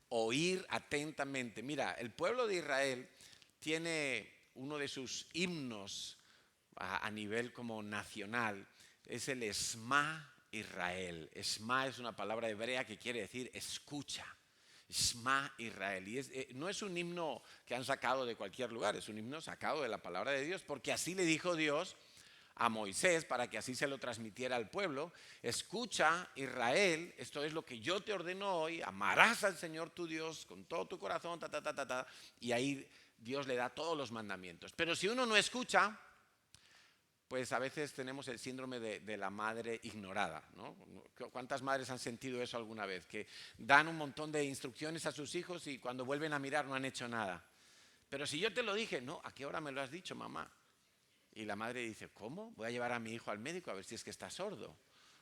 oír atentamente. Mira, el pueblo de Israel tiene uno de sus himnos a nivel como nacional, es el Esma Israel. Esma es una palabra hebrea que quiere decir escucha. Shema Israel. Y no es un himno que han sacado de cualquier lugar, es un himno sacado de la palabra de Dios, porque así le dijo Dios a Moisés para que así se lo transmitiera al pueblo. Escucha, Israel, esto es lo que yo te ordeno hoy: amarás al Señor tu Dios con todo tu corazón, y ahí Dios le da todos los mandamientos. Pero si uno no escucha, pues a veces tenemos el síndrome de la madre ignorada, ¿no? ¿Cuántas madres han sentido eso alguna vez? Que dan un montón de instrucciones a sus hijos y cuando vuelven a mirar no han hecho nada. Pero si yo te lo dije, no, ¿a qué hora me lo has dicho, mamá? Y la madre dice, ¿cómo? Voy a llevar a mi hijo al médico a ver si es que está sordo.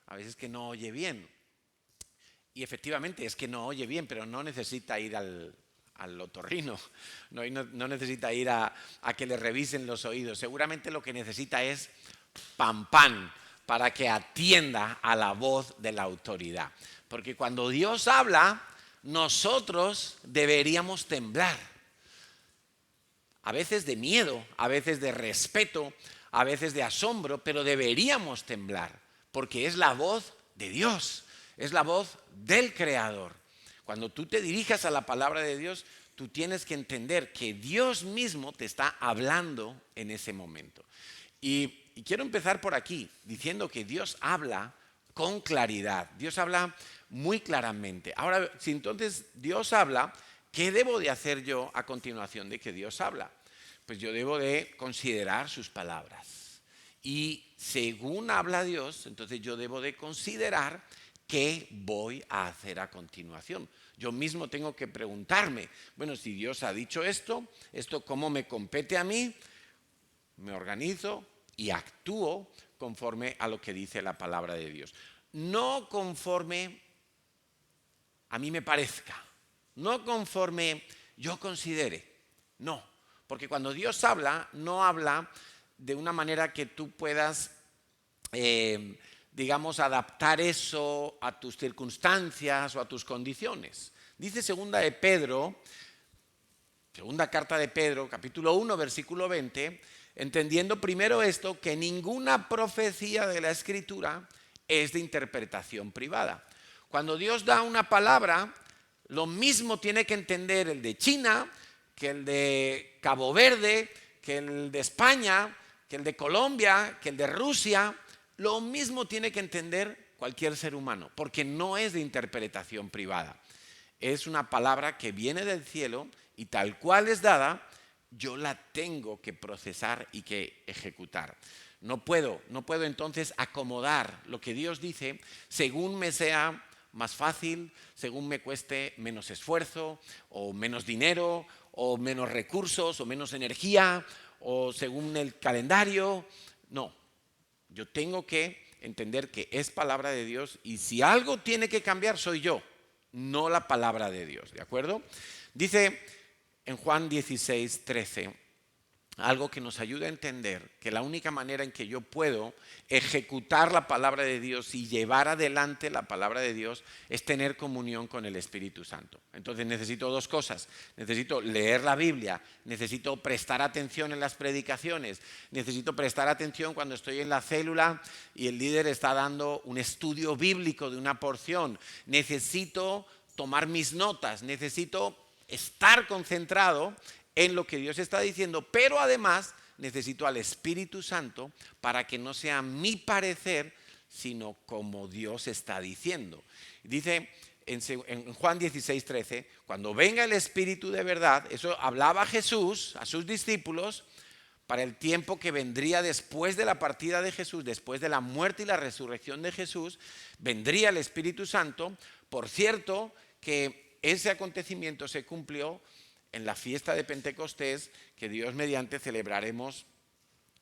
A veces es que no oye bien. Y efectivamente es que no oye bien, pero no necesita ir al otorrino, no necesita ir a que le revisen los oídos. Seguramente lo que necesita es pan para que atienda a la voz de la autoridad. Porque cuando Dios habla, nosotros deberíamos temblar. A veces de miedo, a veces de respeto, a veces de asombro, pero deberíamos temblar, porque es la voz de Dios, es la voz del Creador. Cuando tú te dirijas a la palabra de Dios, tú tienes que entender que Dios mismo te está hablando en ese momento. Y quiero empezar por aquí, diciendo que Dios habla con claridad, Dios habla muy claramente. Ahora, si entonces Dios habla, ¿qué debo de hacer yo a continuación de que Dios habla? Pues yo debo de considerar sus palabras. Y según habla Dios, entonces yo debo de considerar qué voy a hacer a continuación. Yo mismo tengo que preguntarme, bueno, si Dios ha dicho esto cómo me compete a mí, me organizo y actúo conforme a lo que dice la palabra de Dios. No conforme a mí me parezca, no conforme yo considere, no. Porque cuando Dios habla, no habla de una manera que tú puedas, digamos, adaptar eso a tus circunstancias o a tus condiciones. Dice segunda carta de Pedro, capítulo 1, versículo 20, entendiendo primero esto, que ninguna profecía de la Escritura es de interpretación privada. Cuando Dios da una palabra, lo mismo tiene que entender el de China, que el de Cabo Verde, que el de España, que el de Colombia, que el de Rusia. Lo mismo tiene que entender cualquier ser humano, porque no es de interpretación privada. Es una palabra que viene del cielo y tal cual es dada, yo la tengo que procesar y que ejecutar. No puedo entonces acomodar lo que Dios dice según me sea más fácil, según me cueste menos esfuerzo o menos dinero o menos recursos o menos energía o según el calendario. No, yo tengo que entender que es palabra de Dios y si algo tiene que cambiar soy yo, no la palabra de Dios, ¿de acuerdo? Dice en Juan 16, 13, algo que nos ayuda a entender que la única manera en que yo puedo ejecutar la palabra de Dios y llevar adelante la palabra de Dios es tener comunión con el Espíritu Santo. Entonces necesito dos cosas: necesito leer la Biblia, necesito prestar atención en las predicaciones, necesito prestar atención cuando estoy en la célula y el líder está dando un estudio bíblico de una porción, necesito tomar mis notas, necesito estar concentrado en lo que Dios está diciendo, pero además necesito al Espíritu Santo para que no sea mi parecer, sino como Dios está diciendo. Dice en Juan 16, 13, cuando venga el Espíritu de verdad, eso hablaba Jesús a sus discípulos para el tiempo que vendría después de la partida de Jesús, después de la muerte y la resurrección de Jesús, vendría el Espíritu Santo. Por cierto, que ese acontecimiento se cumplió en la fiesta de Pentecostés, que Dios mediante celebraremos,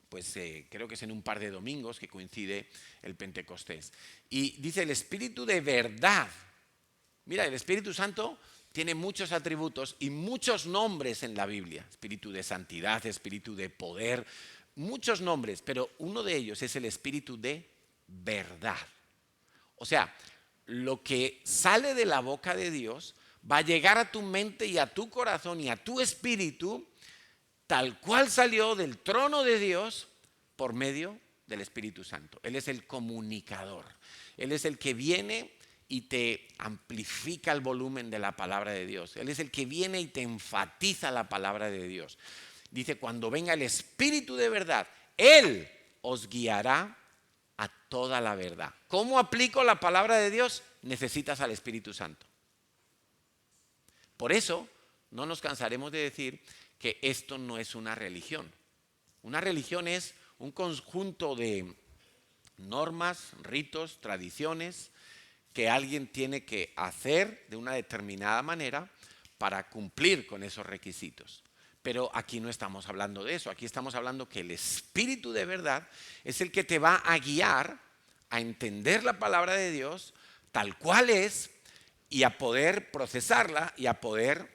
pues creo que es en un par de domingos que coincide el Pentecostés. Y dice el Espíritu de verdad. Mira, el Espíritu Santo tiene muchos atributos y muchos nombres en la Biblia. Espíritu de santidad, espíritu de poder, muchos nombres, pero uno de ellos es el Espíritu de verdad. O sea, lo que sale de la boca de Dios va a llegar a tu mente y a tu corazón y a tu espíritu, tal cual salió del trono de Dios por medio del Espíritu Santo. Él es el comunicador. Él es el que viene y te amplifica el volumen de la palabra de Dios. Él es el que viene y te enfatiza la palabra de Dios. Dice, cuando venga el Espíritu de verdad, Él os guiará a toda la verdad. ¿Cómo aplico la palabra de Dios? Necesitas al Espíritu Santo. Por eso no nos cansaremos de decir que esto no es una religión. Una religión es un conjunto de normas, ritos, tradiciones que alguien tiene que hacer de una determinada manera para cumplir con esos requisitos. Pero aquí no estamos hablando de eso, aquí estamos hablando que el Espíritu de verdad es el que te va a guiar a entender la palabra de Dios tal cual es y a poder procesarla y a poder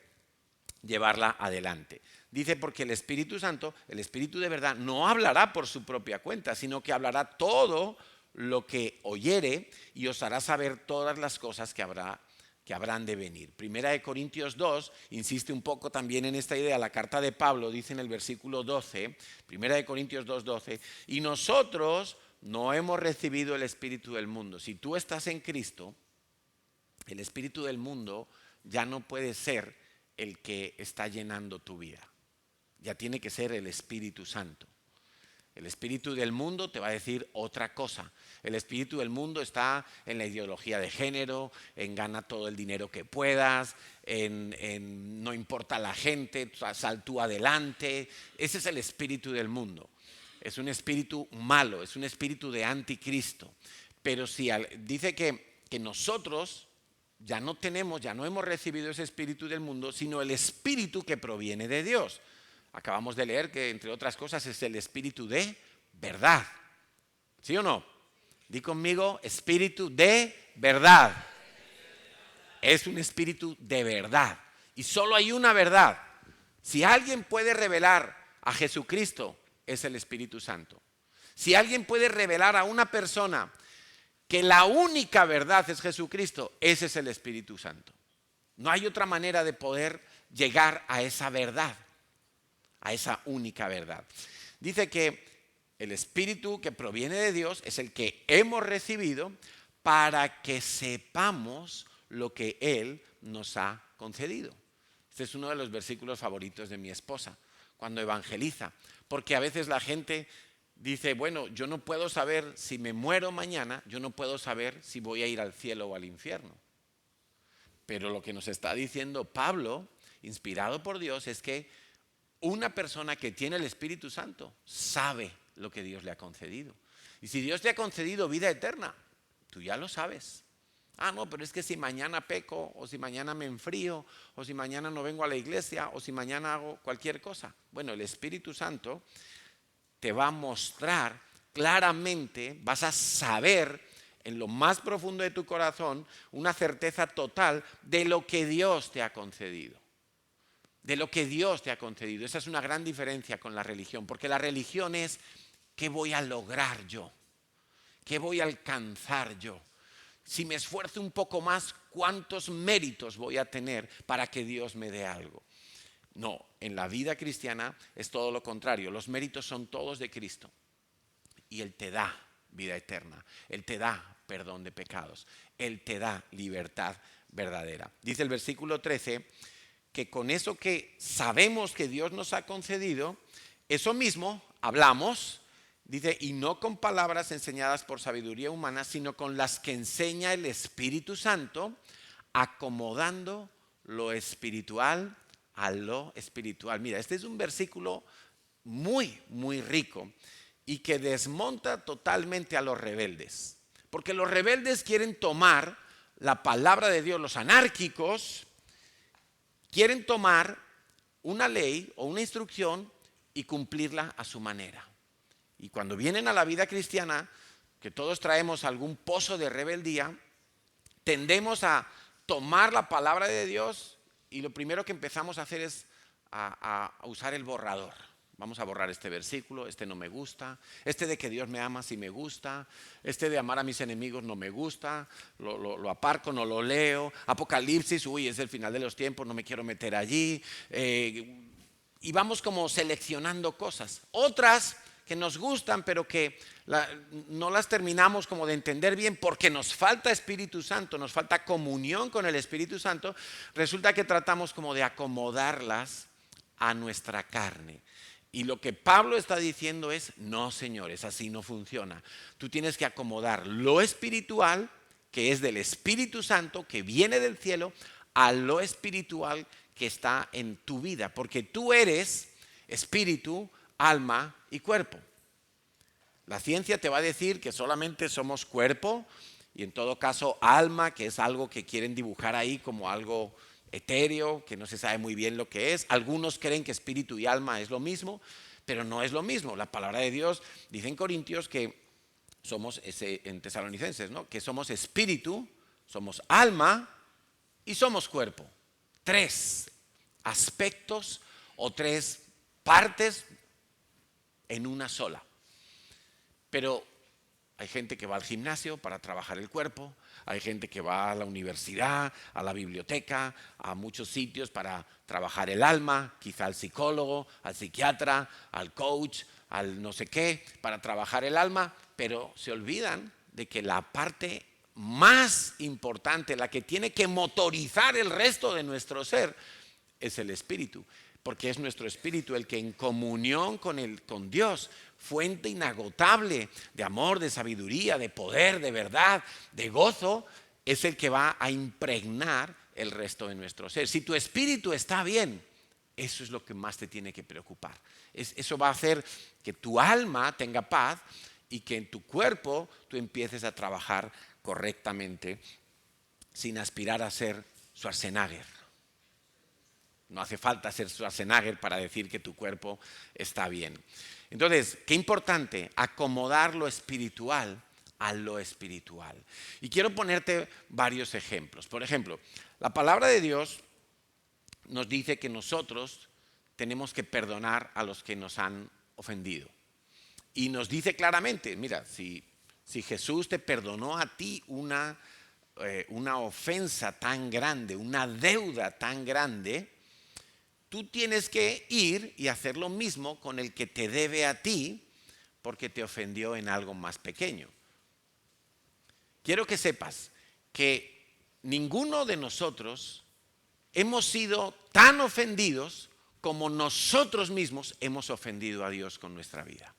llevarla adelante. Dice, porque el Espíritu Santo, el Espíritu de verdad, no hablará por su propia cuenta, sino que hablará todo lo que oyere y os hará saber todas las cosas que habrán de venir. Primera de Corintios 2 insiste un poco también en esta idea. La carta de Pablo dice en el versículo 12, Primera de Corintios 2:12, y nosotros no hemos recibido el espíritu del mundo. Si tú estás en Cristo, el espíritu del mundo ya no puede ser el que está llenando tu vida. Ya tiene que ser el Espíritu Santo. El espíritu del mundo te va a decir otra cosa. El espíritu del mundo está en la ideología de género, en gana todo el dinero que puedas, en no importa la gente, sal tú adelante. Ese es el espíritu del mundo. Es un espíritu malo, es un espíritu de anticristo. Pero si dice que nosotros ya no hemos recibido ese espíritu del mundo, sino el espíritu que proviene de Dios. Acabamos de leer que, entre otras cosas, es el espíritu de verdad. ¿Sí o no? Di conmigo, espíritu de verdad. Es un espíritu de verdad. Y solo hay una verdad. Si alguien puede revelar a Jesucristo, es el Espíritu Santo. Si alguien puede revelar a una persona que la única verdad es Jesucristo, ese es el Espíritu Santo. No hay otra manera de poder llegar a esa verdad, a esa única verdad. Dice que el Espíritu que proviene de Dios es el que hemos recibido para que sepamos lo que Él nos ha concedido. Este es uno de los versículos favoritos de mi esposa cuando evangeliza, porque a veces la gente dice, bueno, yo no puedo saber si me muero mañana, yo no puedo saber si voy a ir al cielo o al infierno. Pero lo que nos está diciendo Pablo, inspirado por Dios, es que una persona que tiene el Espíritu Santo sabe lo que Dios le ha concedido. Y si Dios te ha concedido vida eterna, tú ya lo sabes. Ah, no, pero es que si mañana peco, o si mañana me enfrío, o si mañana no vengo a la iglesia, o si mañana hago cualquier cosa. Bueno, el Espíritu Santo te va a mostrar claramente, vas a saber en lo más profundo de tu corazón una certeza total de lo que Dios te ha concedido. De lo que Dios te ha concedido. Esa es una gran diferencia con la religión, porque la religión es ¿qué voy a lograr yo? ¿Qué voy a alcanzar yo? Si me esfuerzo un poco más, ¿cuántos méritos voy a tener para que Dios me dé algo? No, en la vida cristiana es todo lo contrario. Los méritos son todos de Cristo. Y Él te da vida eterna. Él te da perdón de pecados. Él te da libertad verdadera. Dice el versículo 13 que con eso que sabemos que Dios nos ha concedido, eso mismo hablamos. Dice, y no con palabras enseñadas por sabiduría humana, sino con las que enseña el Espíritu Santo, acomodando lo espiritual a lo espiritual. Mira, este es un versículo muy, muy rico y que desmonta totalmente a los rebeldes. Porque los rebeldes quieren tomar la palabra de Dios, los anárquicos quieren tomar una ley o una instrucción y cumplirla a su manera. Y cuando vienen a la vida cristiana, que todos traemos algún pozo de rebeldía, tendemos a tomar la palabra de Dios y lo primero que empezamos a hacer es a usar el borrador. Vamos a borrar este versículo, este no me gusta, este de que Dios me ama sí me gusta, este de amar a mis enemigos no me gusta, lo aparco, no lo leo. Apocalipsis, uy, es el final de los tiempos, no me quiero meter allí. Y vamos como seleccionando cosas. Otras que nos gustan, pero que no las terminamos como de entender bien porque nos falta Espíritu Santo, nos falta comunión con el Espíritu Santo, resulta que tratamos como de acomodarlas a nuestra carne. Y lo que Pablo está diciendo es, no señores, así no funciona. Tú tienes que acomodar lo espiritual, que es del Espíritu Santo, que viene del cielo, a lo espiritual que está en tu vida. Porque tú eres espíritu, alma y cuerpo. La ciencia te va a decir que solamente somos cuerpo y en todo caso alma, que es algo que quieren dibujar ahí como algo etéreo, que no se sabe muy bien lo que es. Algunos creen que espíritu y alma es lo mismo, pero no es lo mismo. La palabra de Dios dice en Corintios que somos, en Tesalonicenses, ¿no?, que somos espíritu, somos alma y somos cuerpo. 3 aspectos o 3 partes en una sola. Pero hay gente que va al gimnasio para trabajar el cuerpo, hay gente que va a la universidad, a la biblioteca, a muchos sitios para trabajar el alma, quizá al psicólogo, al psiquiatra, al coach, al no sé qué, para trabajar el alma, pero se olvidan de que la parte más importante, la que tiene que motorizar el resto de nuestro ser, es el espíritu. Porque es nuestro espíritu el que en comunión con Dios, fuente inagotable de amor, de sabiduría, de poder, de verdad, de gozo, es el que va a impregnar el resto de nuestro ser. Si tu espíritu está bien, eso es lo que más te tiene que preocupar. Eso va a hacer que tu alma tenga paz y que en tu cuerpo tú empieces a trabajar correctamente sin aspirar a ser Schwarzenegger. No hace falta ser Schwarzenegger para decir que tu cuerpo está bien. Entonces, qué importante acomodar lo espiritual a lo espiritual. Y quiero ponerte varios ejemplos. Por ejemplo, la palabra de Dios nos dice que nosotros tenemos que perdonar a los que nos han ofendido. Y nos dice claramente, mira, si Jesús te perdonó a ti una ofensa tan grande, una deuda tan grande, tú tienes que ir y hacer lo mismo con el que te debe a ti porque te ofendió en algo más pequeño. Quiero que sepas que ninguno de nosotros hemos sido tan ofendidos como nosotros mismos hemos ofendido a Dios con nuestra vida.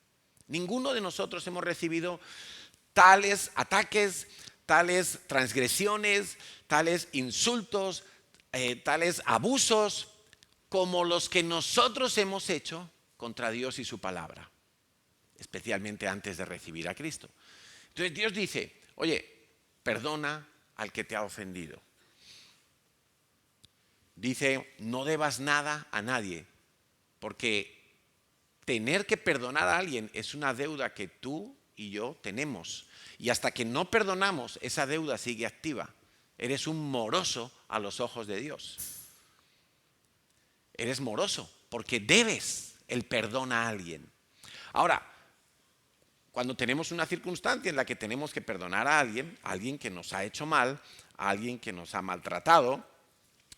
Ninguno de nosotros hemos recibido tales ataques, tales transgresiones, tales insultos, tales abusos como los que nosotros hemos hecho contra Dios y su palabra, especialmente antes de recibir a Cristo. Entonces Dios dice, oye, perdona al que te ha ofendido. Dice, no debas nada a nadie, porque tener que perdonar a alguien es una deuda que tú y yo tenemos. Y hasta que no perdonamos, esa deuda sigue activa. Eres un moroso a los ojos de Dios. Eres moroso porque debes el perdón a alguien. Ahora, cuando tenemos una circunstancia en la que tenemos que perdonar a alguien que nos ha hecho mal, a alguien que nos ha maltratado,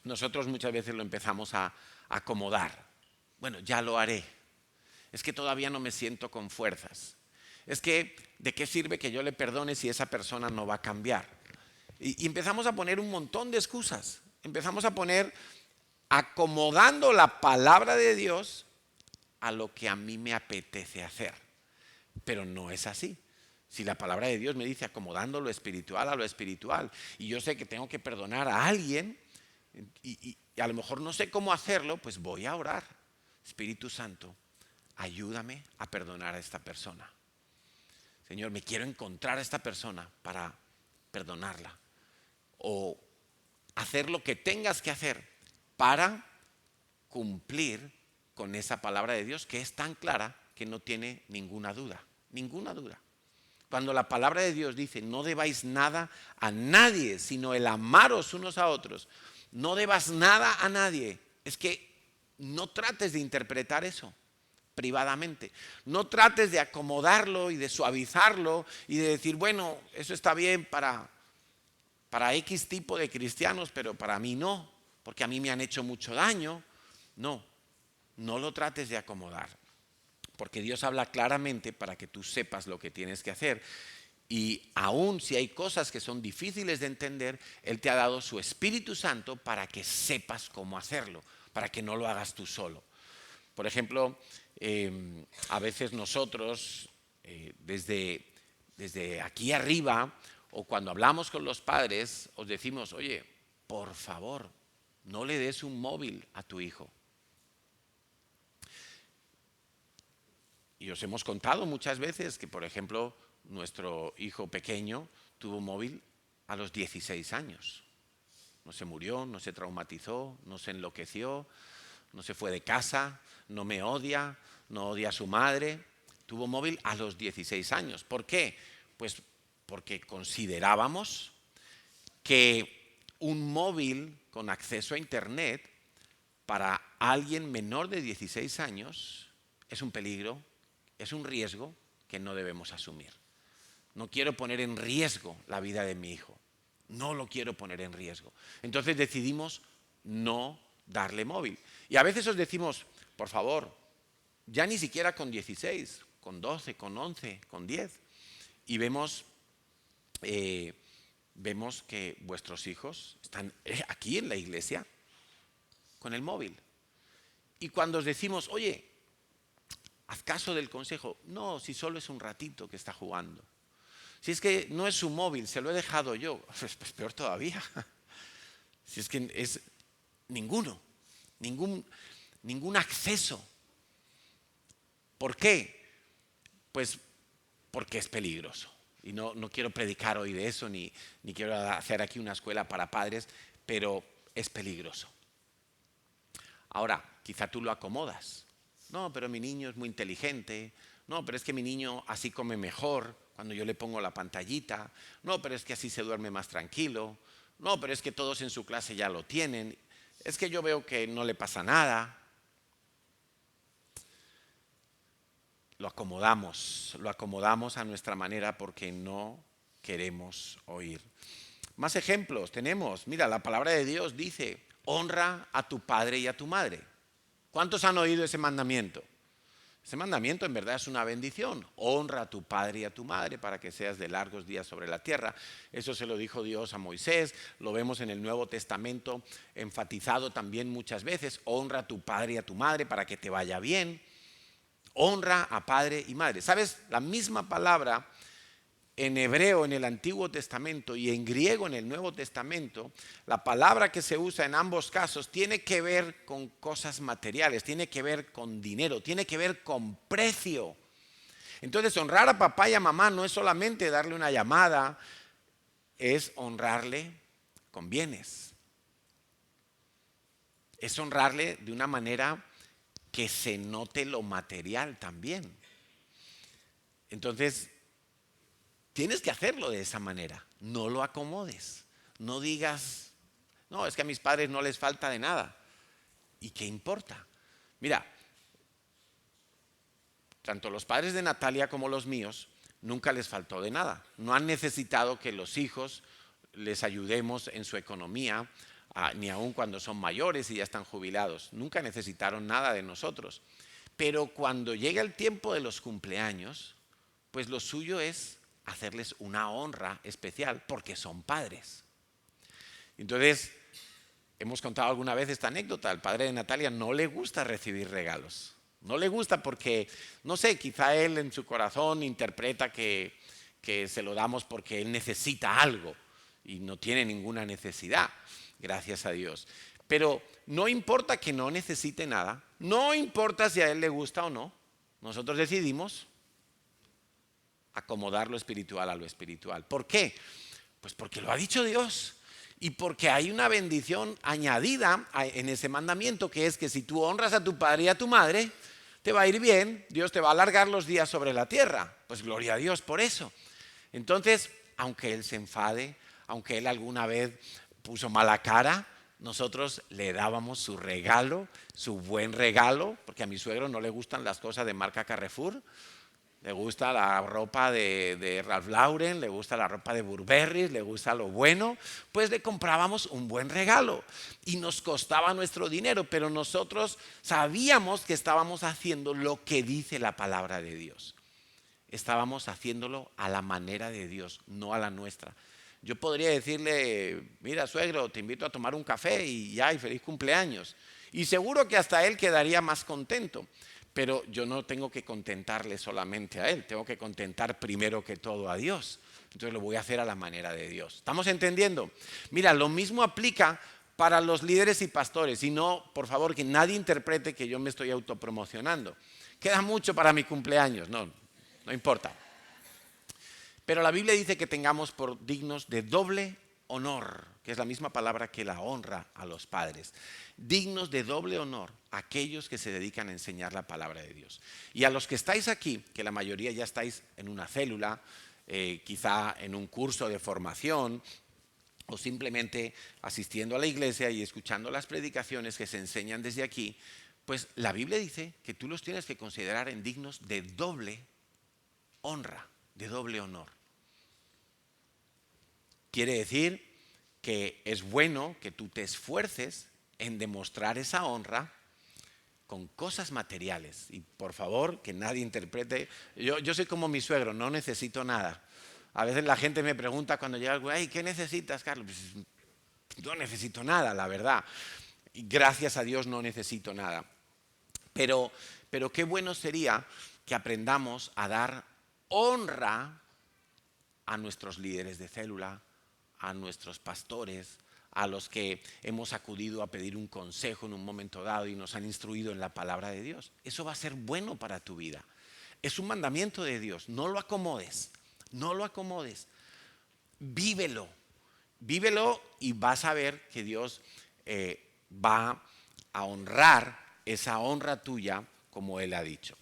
nosotros muchas veces lo empezamos a acomodar. Bueno, ya lo haré. Es que todavía no me siento con fuerzas. Es que, ¿de qué sirve que yo le perdone si esa persona no va a cambiar? Y empezamos a poner un montón de excusas. Empezamos a poner acomodando la palabra de Dios a lo que a mí me apetece hacer. Pero no es así. Si la palabra de Dios me dice acomodando lo espiritual a lo espiritual, y yo sé que tengo que perdonar a alguien, y a lo mejor no sé cómo hacerlo, pues voy a orar. Espíritu Santo, ayúdame a perdonar a esta persona. Señor, me quiero encontrar a esta persona para perdonarla. O hacer lo que tengas que hacer para cumplir con esa palabra de Dios que es tan clara que no tiene ninguna duda. Ninguna duda. Cuando la palabra de Dios dice no debáis nada a nadie, sino el amaros unos a otros, no debas nada a nadie, es que no trates de interpretar eso. privadamente. No trates de acomodarlo y de suavizarlo y de decir, bueno, eso está bien para X tipo de cristianos, pero para mí no, porque a mí me han hecho mucho daño. No, no lo trates de acomodar, porque Dios habla claramente para que tú sepas lo que tienes que hacer. Y aún si hay cosas que son difíciles de entender, Él te ha dado su Espíritu Santo para que sepas cómo hacerlo, para que no lo hagas tú solo. Por ejemplo, a veces nosotros, desde aquí arriba, o cuando hablamos con los padres, os decimos, oye, por favor, no le des un móvil a tu hijo. Y os hemos contado muchas veces que, por ejemplo, nuestro hijo pequeño tuvo móvil a los 16 años. No se murió, no se traumatizó, no se enloqueció, no se fue de casa, no me odia, no odia a su madre. Tuvo móvil a los 16 años. ¿Por qué? Pues porque considerábamos que un móvil con acceso a Internet para alguien menor de 16 años es un peligro, es un riesgo que no debemos asumir. No quiero poner en riesgo la vida de mi hijo. No lo quiero poner en riesgo. Entonces decidimos no darle móvil. Y a veces os decimos, por favor, ya ni siquiera con 16, con 12, con 11, con 10. Y vemos que vuestros hijos están aquí en la iglesia con el móvil. Y cuando os decimos, oye, haz caso del consejo. No, si solo es un ratito que está jugando. Si es que no es su móvil, se lo he dejado yo, pues peor todavía. Si es que es ningún acceso. ¿Por qué? Pues porque es peligroso. Y no quiero predicar hoy de eso, ni quiero hacer aquí una escuela para padres, pero es peligroso. Ahora, quizá tú lo acomodas. No, pero mi niño es muy inteligente. No, pero es que mi niño así come mejor cuando yo le pongo la pantallita. No, pero es que así se duerme más tranquilo. No, pero es que todos en su clase ya lo tienen. Es que yo veo que no le pasa nada. Lo acomodamos a nuestra manera porque no queremos oír. Más ejemplos tenemos. Mira, la palabra de Dios dice, honra a tu padre y a tu madre. ¿Cuántos han oído ese mandamiento? Ese mandamiento en verdad es una bendición. Honra a tu padre y a tu madre para que seas de largos días sobre la tierra. Eso se lo dijo Dios a Moisés. Lo vemos en el Nuevo Testamento enfatizado también muchas veces. Honra a tu padre y a tu madre para que te vaya bien. Honra a padre y madre. ¿Sabes? La misma palabra en hebreo en el Antiguo Testamento y en griego en el Nuevo Testamento, la palabra que se usa en ambos casos tiene que ver con cosas materiales, tiene que ver con dinero, tiene que ver con precio. Entonces, honrar a papá y a mamá no es solamente darle una llamada, es honrarle con bienes. Es honrarle de una manera que se note lo material también. Entonces, tienes que hacerlo de esa manera. No lo acomodes. No digas, no, es que a mis padres no les falta de nada. ¿Y qué importa? Mira, tanto los padres de Natalia como los míos nunca les faltó de nada. No han necesitado que los hijos les ayudemos en su economía, ni aun cuando son mayores y ya están jubilados. Nunca necesitaron nada de nosotros. Pero cuando llega el tiempo de los cumpleaños, pues lo suyo es hacerles una honra especial porque son padres. Entonces, hemos contado alguna vez esta anécdota. Al padre de Natalia no le gusta recibir regalos. No le gusta porque, no sé, quizá él en su corazón interpreta que se lo damos porque él necesita algo y no tiene ninguna necesidad, gracias a Dios. Pero no importa que no necesite nada, no importa si a él le gusta o no, nosotros decidimos acomodar lo espiritual a lo espiritual. ¿Por qué? Pues porque lo ha dicho Dios y porque hay una bendición añadida en ese mandamiento, que es que si tú honras a tu padre y a tu madre, te va a ir bien, Dios te va a alargar los días sobre la tierra. Pues gloria a Dios por eso. Entonces, aunque él se enfade, aunque él alguna vez puso mala cara, nosotros le dábamos su regalo, su buen regalo, porque a mi suegro no le gustan las cosas de marca Carrefour, le gusta la ropa de Ralph Lauren, le gusta la ropa de Burberry, le gusta lo bueno, pues le comprábamos un buen regalo y nos costaba nuestro dinero, pero nosotros sabíamos que estábamos haciendo lo que dice la palabra de Dios. Estábamos haciéndolo a la manera de Dios, no a la nuestra. Yo podría decirle, mira suegro, te invito a tomar un café y ya, y feliz cumpleaños. Y seguro que hasta él quedaría más contento. Pero yo no tengo que contentarle solamente a él, tengo que contentar primero que todo a Dios. Entonces lo voy a hacer a la manera de Dios. ¿Estamos entendiendo? Mira, lo mismo aplica para los líderes y pastores. Y no, por favor, que nadie interprete que yo me estoy autopromocionando. Queda mucho para mi cumpleaños, no importa. Pero la Biblia dice que tengamos por dignos de doble honor, que es la misma palabra que la honra a los padres. Dignos de doble honor aquellos que se dedican a enseñar la palabra de Dios. Y a los que estáis aquí, que la mayoría ya estáis en una célula, quizá en un curso de formación, o simplemente asistiendo a la iglesia y escuchando las predicaciones que se enseñan desde aquí, pues la Biblia dice que tú los tienes que considerar en dignos de doble honra, de doble honor. Quiere decir que es bueno que tú te esfuerces en demostrar esa honra con cosas materiales. Y por favor, que nadie interprete, yo soy como mi suegro, no necesito nada. A veces la gente me pregunta cuando llega algo, ay, ¿qué necesitas, Carlos? Pues, no necesito nada, la verdad. Y gracias a Dios no necesito nada. Pero qué bueno sería que aprendamos a dar honra a nuestros líderes de célula, a nuestros pastores, a los que hemos acudido a pedir un consejo en un momento dado y nos han instruido en la palabra de Dios. Eso va a ser bueno para tu vida. Es un mandamiento de Dios. No lo acomodes, no lo acomodes. Vívelo, vívelo y vas a ver que Dios va a honrar esa honra tuya como Él ha dicho.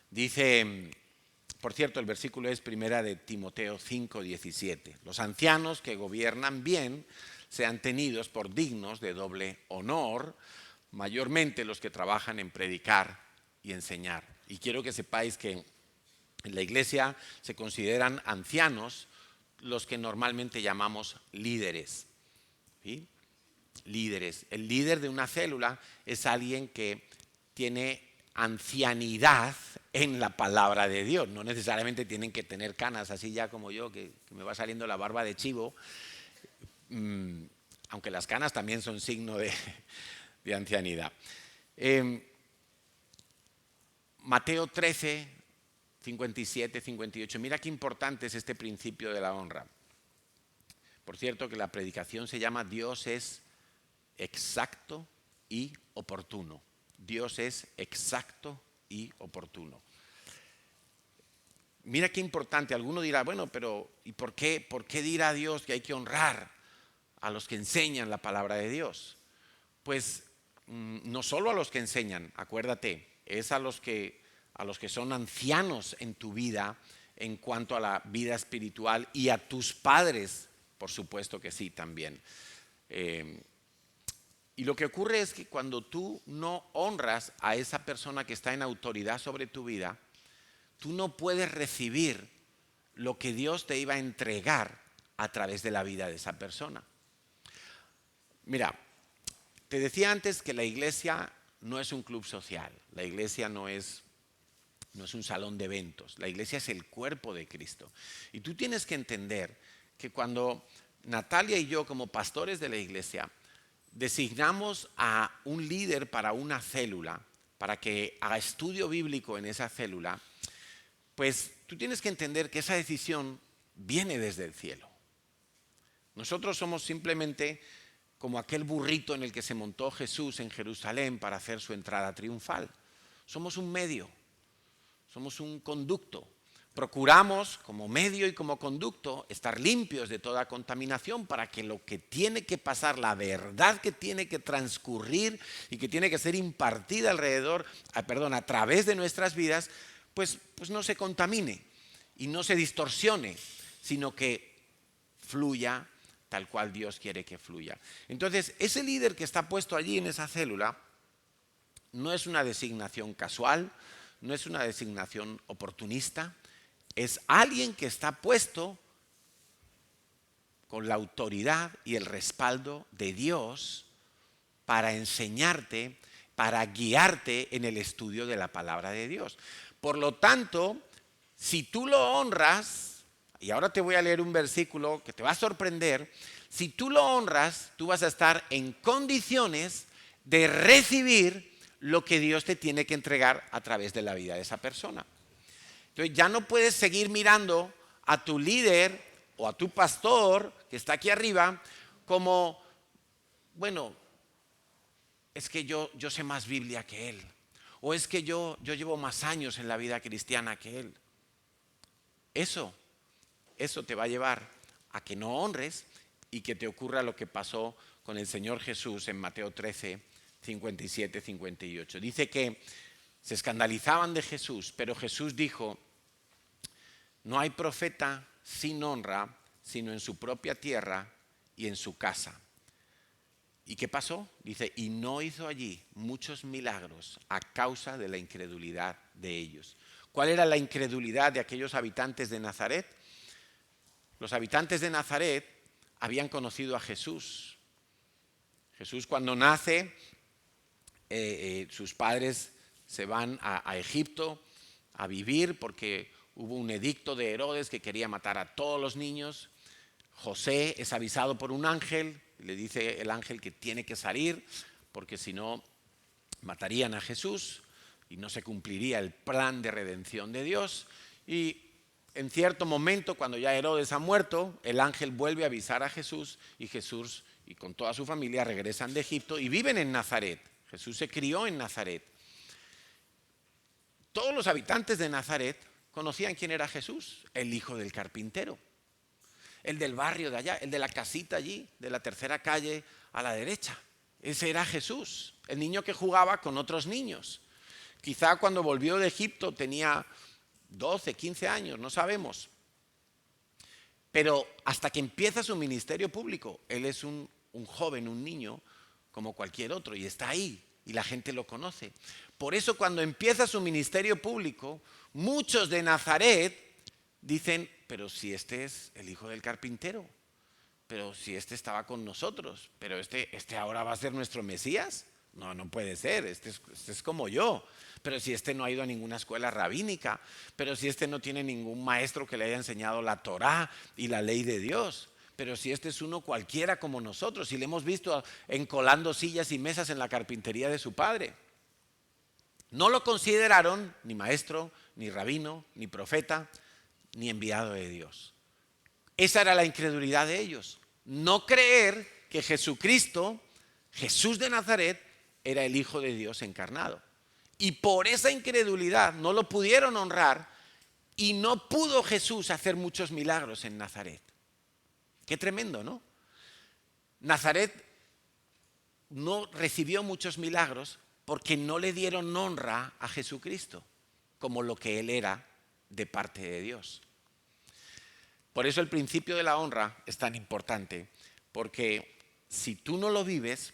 Dice, por cierto, el versículo es primera de Timoteo 5:17. Los ancianos que gobiernan bien sean tenidos por dignos de doble honor, mayormente los que trabajan en predicar y enseñar. Y quiero que sepáis que en la iglesia se consideran ancianos los que normalmente llamamos líderes. ¿Sí? Líderes. El líder de una célula es alguien que tiene ancianidad en la palabra de Dios. No necesariamente tienen que tener canas así ya como yo, que me va saliendo la barba de chivo, aunque las canas también son signo de ancianidad. Mateo 13, 57, 58. Mira qué importante es este principio de la honra. Por cierto que la predicación se llama Dios es exacto y oportuno. Dios es exacto y oportuno. Mira qué importante. Alguno dirá, bueno, pero ¿y por qué dirá Dios que hay que honrar a los que enseñan la palabra de Dios? Pues no solo a los que enseñan, acuérdate, es a los que son ancianos en tu vida en cuanto a la vida espiritual y a tus padres, por supuesto que sí también. Y lo que ocurre es que cuando tú no honras a esa persona que está en autoridad sobre tu vida, tú no puedes recibir lo que Dios te iba a entregar a través de la vida de esa persona. Mira, te decía antes que la iglesia no es un club social, la iglesia no es un salón de eventos, la iglesia es el cuerpo de Cristo. Y tú tienes que entender que cuando Natalia y yo como pastores de la iglesia designamos a un líder para una célula, para que haga estudio bíblico en esa célula, pues tú tienes que entender que esa decisión viene desde el cielo. Nosotros somos simplemente como aquel burrito en el que se montó Jesús en Jerusalén para hacer su entrada triunfal. Somos un medio, somos un conducto. Procuramos como medio y como conducto estar limpios de toda contaminación para que lo que tiene que pasar, la verdad que tiene que transcurrir y que tiene que ser impartida a través de nuestras vidas, pues no se contamine y no se distorsione, sino que fluya tal cual Dios quiere que fluya. Entonces, ese líder que está puesto allí en esa célula no es una designación casual, no es una designación oportunista, es alguien que está puesto con la autoridad y el respaldo de Dios para enseñarte, para guiarte en el estudio de la palabra de Dios. Por lo tanto, si tú lo honras, y ahora te voy a leer un versículo que te va a sorprender, si tú lo honras, tú vas a estar en condiciones de recibir lo que Dios te tiene que entregar a través de la vida de esa persona. Entonces ya no puedes seguir mirando a tu líder o a tu pastor que está aquí arriba como, bueno, es que yo sé más Biblia que él, o es que yo llevo más años en la vida cristiana que él. Eso te va a llevar a que no honres y que te ocurra lo que pasó con el Señor Jesús en Mateo 13, 57, 58. Dice que se escandalizaban de Jesús, pero Jesús dijo: no hay profeta sin honra, sino en su propia tierra y en su casa. ¿Y qué pasó? Dice, y no hizo allí muchos milagros a causa de la incredulidad de ellos. ¿Cuál era la incredulidad de aquellos habitantes de Nazaret? Los habitantes de Nazaret habían conocido a Jesús. Jesús, cuando nace, sus padres se van a Egipto a vivir porque hubo un edicto de Herodes que quería matar a todos los niños. José es avisado por un ángel, le dice el ángel que tiene que salir porque si no matarían a Jesús y no se cumpliría el plan de redención de Dios. Y en cierto momento, cuando ya Herodes ha muerto, el ángel vuelve a avisar a Jesús y Jesús y con toda su familia regresan de Egipto y viven en Nazaret. Jesús se crió en Nazaret. Todos los habitantes de Nazaret conocían quién era Jesús, el hijo del carpintero, el del barrio de allá, el de la casita allí, de la tercera calle a la derecha. Ese era Jesús, el niño que jugaba con otros niños. Quizá cuando volvió de Egipto tenía 12, 15 años, no sabemos. Pero hasta que empieza su ministerio público, él es un joven, un niño, como cualquier otro, y está ahí, y la gente lo conoce. Por eso cuando empieza su ministerio público, muchos de Nazaret dicen, pero si este es el hijo del carpintero, pero si este estaba con nosotros, pero este ahora va a ser nuestro Mesías. No puede ser, este es como yo. Pero si este no ha ido a ninguna escuela rabínica, pero si este no tiene ningún maestro que le haya enseñado la Torá y la ley de Dios, pero si este es uno cualquiera como nosotros, y le hemos visto encolando sillas y mesas en la carpintería de su padre. No lo consideraron ni maestro, ni rabino, ni profeta, ni enviado de Dios. Esa era la incredulidad de ellos. No creer que Jesucristo, Jesús de Nazaret, era el Hijo de Dios encarnado. Y por esa incredulidad no lo pudieron honrar y no pudo Jesús hacer muchos milagros en Nazaret. Qué tremendo, ¿no? Nazaret no recibió muchos milagros porque no le dieron honra a Jesucristo como lo que Él era de parte de Dios. Por eso el principio de la honra es tan importante, porque si tú no lo vives,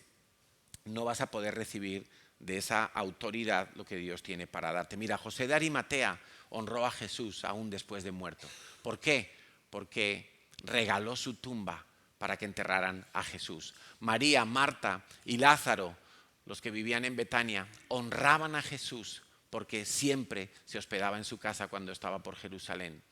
no vas a poder recibir de esa autoridad lo que Dios tiene para darte. Mira, José de Arimatea honró a Jesús aún después de muerto. ¿Por qué? Porque regaló su tumba para que enterraran a Jesús. María, Marta y Lázaro, los que vivían en Betania, honraban a Jesús porque siempre se hospedaba en su casa cuando estaba por Jerusalén.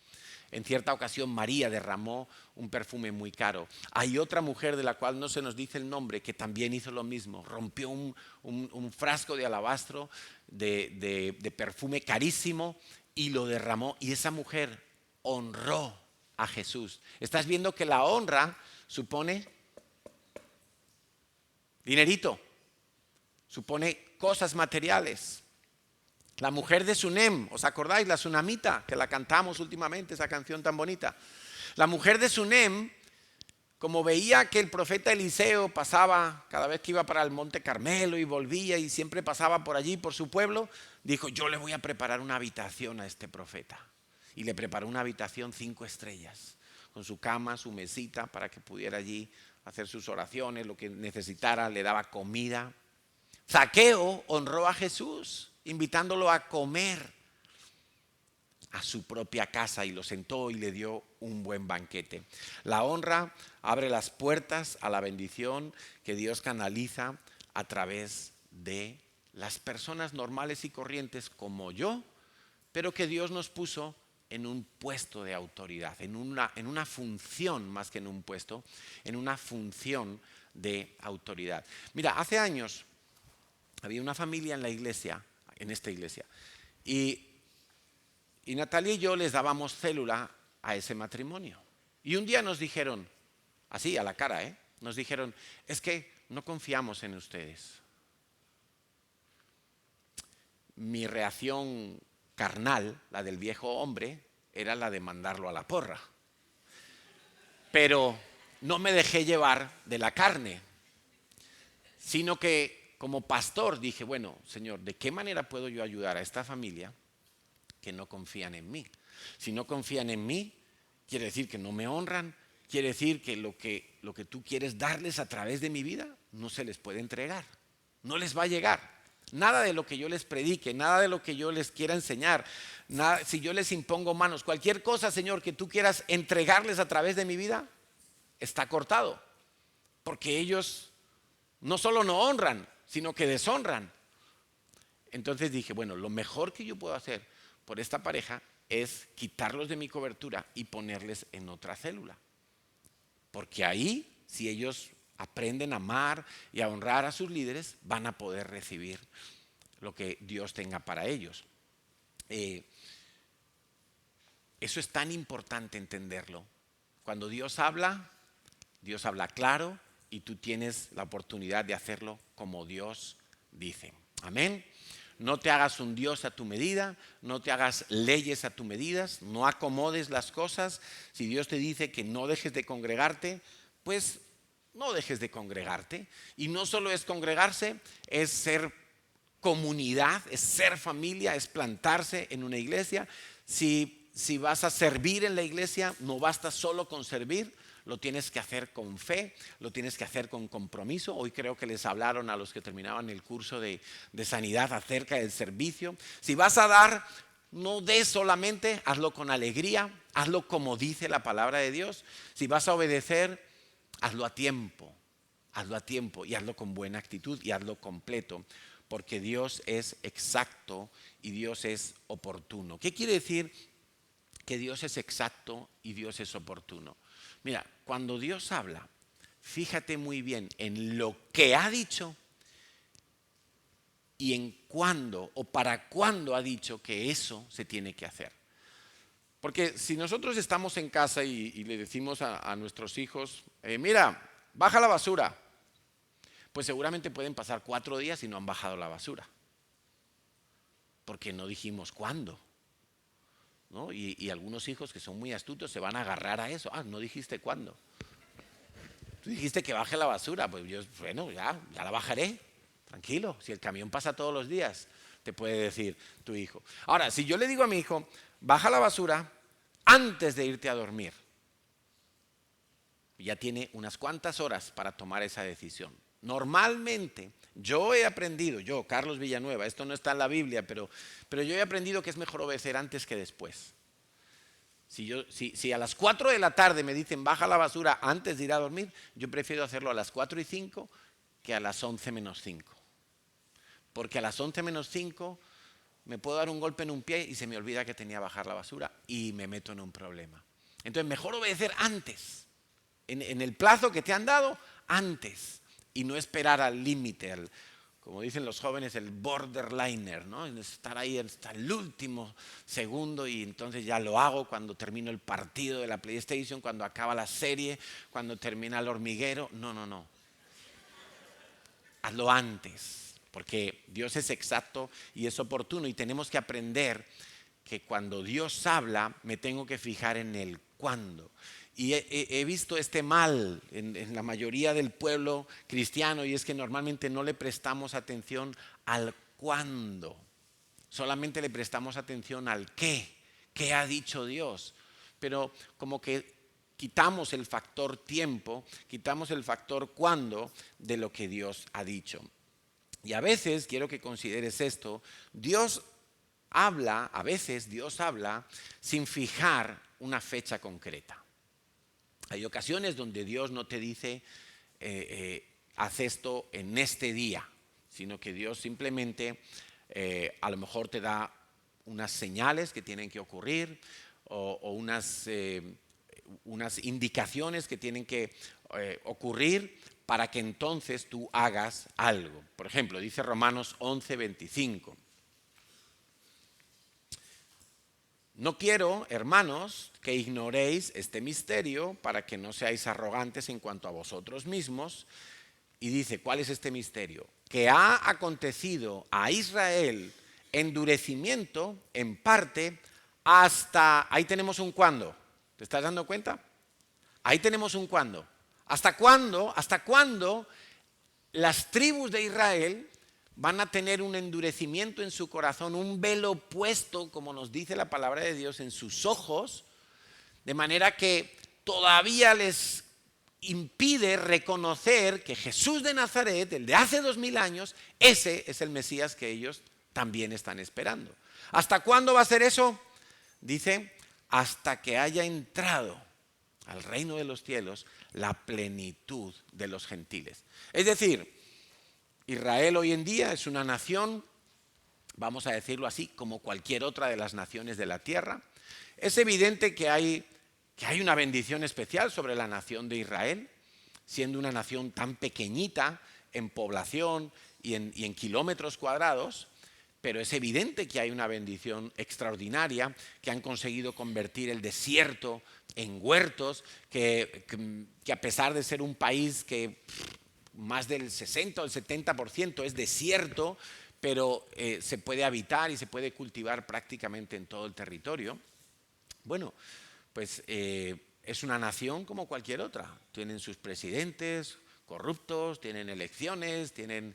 En cierta ocasión María derramó un perfume muy caro. Hay otra mujer de la cual no se nos dice el nombre que también hizo lo mismo. Rompió un frasco de alabastro de perfume carísimo y lo derramó. Y esa mujer honró a Jesús. Estás viendo que la honra supone dinerito, supone cosas materiales. La mujer de Sunem, ¿os acordáis? La Sunamita, que la cantamos últimamente, esa canción tan bonita. La mujer de Sunem, como veía que el profeta Eliseo pasaba cada vez que iba para el Monte Carmelo y volvía y siempre pasaba por allí, por su pueblo, dijo, yo le voy a preparar una habitación a este profeta. Y le preparó una habitación 5 estrellas, con su cama, su mesita, para que pudiera allí hacer sus oraciones, lo que necesitara, le daba comida. Zaqueo honró a Jesús, invitándolo a comer a su propia casa y lo sentó y le dio un buen banquete. La honra abre las puertas a la bendición que Dios canaliza a través de las personas normales y corrientes como yo, pero que Dios nos puso en un puesto de autoridad, en una función más que en un puesto, en una función de autoridad. Mira, hace años había una familia en la iglesia, en esta iglesia, y Natalia y yo les dábamos célula a ese matrimonio. Y un día nos dijeron, así a la cara, nos dijeron, es que no confiamos en ustedes. Mi reacción carnal, la del viejo hombre, era la de mandarlo a la porra. Pero no me dejé llevar de la carne, sino que como pastor dije, bueno, Señor, ¿de qué manera puedo yo ayudar a esta familia que no confían en mí? Si no confían en mí, quiere decir que no me honran, quiere decir que lo que tú quieres darles a través de mi vida no se les puede entregar, no les va a llegar. Nada de lo que yo les predique, nada de lo que yo les quiera enseñar, nada, si yo les impongo manos, cualquier cosa, Señor, que tú quieras entregarles a través de mi vida, está cortado. Porque ellos no solo no honran, sino que deshonran. Entonces dije, bueno, lo mejor que yo puedo hacer por esta pareja es quitarlos de mi cobertura y ponerles en otra célula. Porque ahí, si ellos aprenden a amar y a honrar a sus líderes, van a poder recibir lo que Dios tenga para ellos. Eso es tan importante entenderlo. Cuando Dios habla claro y tú tienes la oportunidad de hacerlo como Dios dice. Amén. No te hagas un Dios a tu medida, no te hagas leyes a tu medida, no acomodes las cosas. Si Dios te dice que no dejes de congregarte, pues no dejes de congregarte. Y no solo es congregarse, es ser comunidad, es ser familia, es plantarse en una iglesia. Si vas a servir en la iglesia, no basta solo con servir, lo tienes que hacer con fe, lo tienes que hacer con compromiso. Hoy creo que les hablaron a los que terminaban el curso de sanidad acerca del servicio. Si vas a dar, no des solamente, hazlo con alegría, hazlo como dice la palabra de Dios. Si vas a obedecer, hazlo a tiempo y hazlo con buena actitud y hazlo completo, porque Dios es exacto y Dios es oportuno. ¿Qué quiere decir que Dios es exacto y Dios es oportuno? Mira, cuando Dios habla, fíjate muy bien en lo que ha dicho y en cuándo o para cuándo ha dicho que eso se tiene que hacer. Porque si nosotros estamos en casa y le decimos a nuestros hijos, mira, baja la basura, pues seguramente pueden pasar 4 días y no han bajado la basura. Porque no dijimos cuándo. ¿No? Y algunos hijos que son muy astutos se van a agarrar a eso. No dijiste cuándo. Tú dijiste que baje la basura. Pues yo, bueno, ya la bajaré. Tranquilo, si el camión pasa todos los días, te puede decir tu hijo. Ahora, si yo le digo a mi hijo, baja la basura antes de irte a dormir, ya tiene unas cuantas horas para tomar esa decisión. Normalmente, yo he aprendido, Carlos Villanueva, esto no está en la Biblia, pero yo he aprendido que es mejor obedecer antes que después. Si a las 4 de la tarde me dicen baja la basura antes de ir a dormir, yo prefiero hacerlo a las 4:05 que a las 11 menos 5. Porque a las 11 menos 5 me puedo dar un golpe en un pie y se me olvida que tenía que bajar la basura y me meto en un problema. Entonces, mejor obedecer antes, en el plazo que te han dado, antes, y no esperar al límite, como dicen los jóvenes, el borderliner, ¿no? Estar ahí hasta el último segundo y entonces ya lo hago cuando termino el partido de la PlayStation, cuando acaba la serie, cuando termina el hormiguero. No. Hazlo antes, porque Dios es exacto y es oportuno y tenemos que aprender que cuando Dios habla me tengo que fijar en el cuándo. Y he visto este mal en la mayoría del pueblo cristiano, y es que normalmente no le prestamos atención al cuándo, solamente le prestamos atención al qué ha dicho Dios. Pero como que quitamos el factor tiempo, quitamos el factor cuándo de lo que Dios ha dicho. Y a veces, quiero que consideres esto, a veces Dios habla sin fijar una fecha concreta. Hay ocasiones donde Dios no te dice, haz esto en este día, sino que Dios simplemente a lo mejor te da unas señales que tienen que ocurrir o unas indicaciones que tienen que ocurrir para que entonces tú hagas algo. Por ejemplo, dice Romanos 11:25. No quiero, hermanos, que ignoréis este misterio para que no seáis arrogantes en cuanto a vosotros mismos. Y dice, ¿cuál es este misterio? Que ha acontecido a Israel endurecimiento en parte hasta, ahí tenemos un cuándo. ¿Te estás dando cuenta? Ahí tenemos un cuándo. ¿Hasta cuándo? ¿Hasta cuándo las tribus de Israel van a tener un endurecimiento en su corazón, un velo puesto, como nos dice la palabra de Dios, en sus ojos, de manera que todavía les impide reconocer que Jesús de Nazaret, el de hace 2000 años, ese es el Mesías que ellos también están esperando? ¿Hasta cuándo va a ser eso? Dice, hasta que haya entrado al reino de los cielos la plenitud de los gentiles. Es decir, Israel hoy en día es una nación, vamos a decirlo así, como cualquier otra de las naciones de la tierra. Es evidente que hay una bendición especial sobre la nación de Israel, siendo una nación tan pequeñita en población y en kilómetros cuadrados, pero es evidente que hay una bendición extraordinaria, que han conseguido convertir el desierto en huertos, que a pesar de ser un país que más del 60 o el 70% es desierto, pero se puede habitar y se puede cultivar prácticamente en todo el territorio. Bueno, pues es una nación como cualquier otra. Tienen sus presidentes corruptos, tienen elecciones, tienen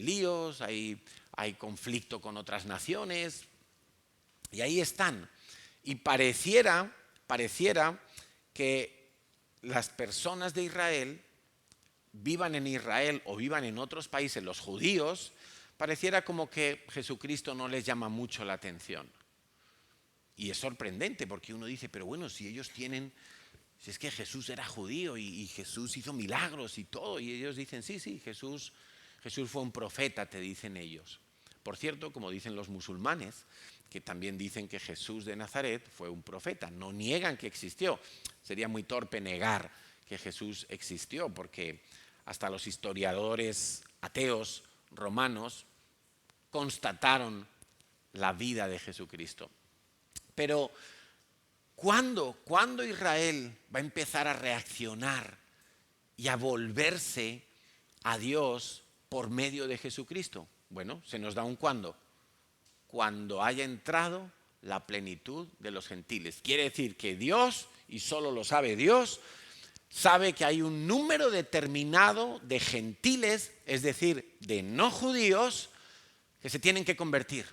líos, hay conflicto con otras naciones, y ahí están. Y pareciera que las personas de Israel, vivan en Israel o vivan en otros países, los judíos, pareciera como que Jesucristo no les llama mucho la atención. Y es sorprendente porque uno dice, pero bueno, si ellos tienen, si es que Jesús era judío y Jesús hizo milagros y todo, y ellos dicen, sí, Jesús fue un profeta, te dicen ellos. Por cierto, como dicen los musulmanes, que también dicen que Jesús de Nazaret fue un profeta, no niegan que existió. Sería muy torpe negar que Jesús existió, porque hasta los historiadores ateos romanos constataron la vida de Jesucristo. Pero ¿cuándo Israel va a empezar a reaccionar y a volverse a Dios por medio de Jesucristo? Bueno, se nos da un cuándo. Cuando haya entrado la plenitud de los gentiles. Quiere decir que Dios, y solo lo sabe Dios, sabe que hay un número determinado de gentiles, es decir, de no judíos, que se tienen que convertir.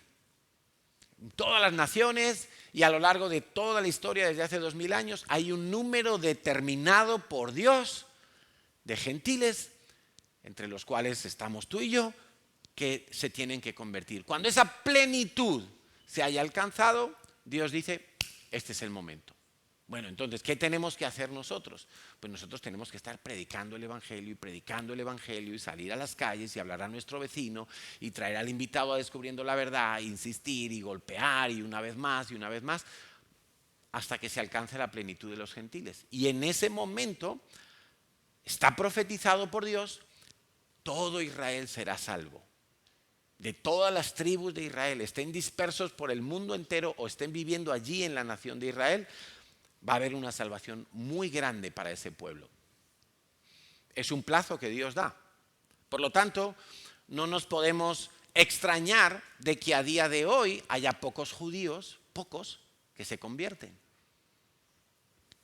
En todas las naciones y a lo largo de toda la historia desde hace 2000 años hay un número determinado por Dios de gentiles, entre los cuales estamos tú y yo, que se tienen que convertir. Cuando esa plenitud se haya alcanzado, Dios dice, este es el momento. Bueno, entonces, ¿qué tenemos que hacer nosotros? Pues nosotros tenemos que estar predicando el Evangelio y salir a las calles y hablar a nuestro vecino y traer al invitado a Descubriendo la Verdad, e insistir y golpear y una vez más, hasta que se alcance la plenitud de los gentiles. Y en ese momento está profetizado por Dios, todo Israel será salvo. De todas las tribus de Israel, estén dispersos por el mundo entero o estén viviendo allí en la nación de Israel, va a haber una salvación muy grande para ese pueblo. Es un plazo que Dios da. Por lo tanto, no nos podemos extrañar de que a día de hoy haya pocos judíos, que se convierten.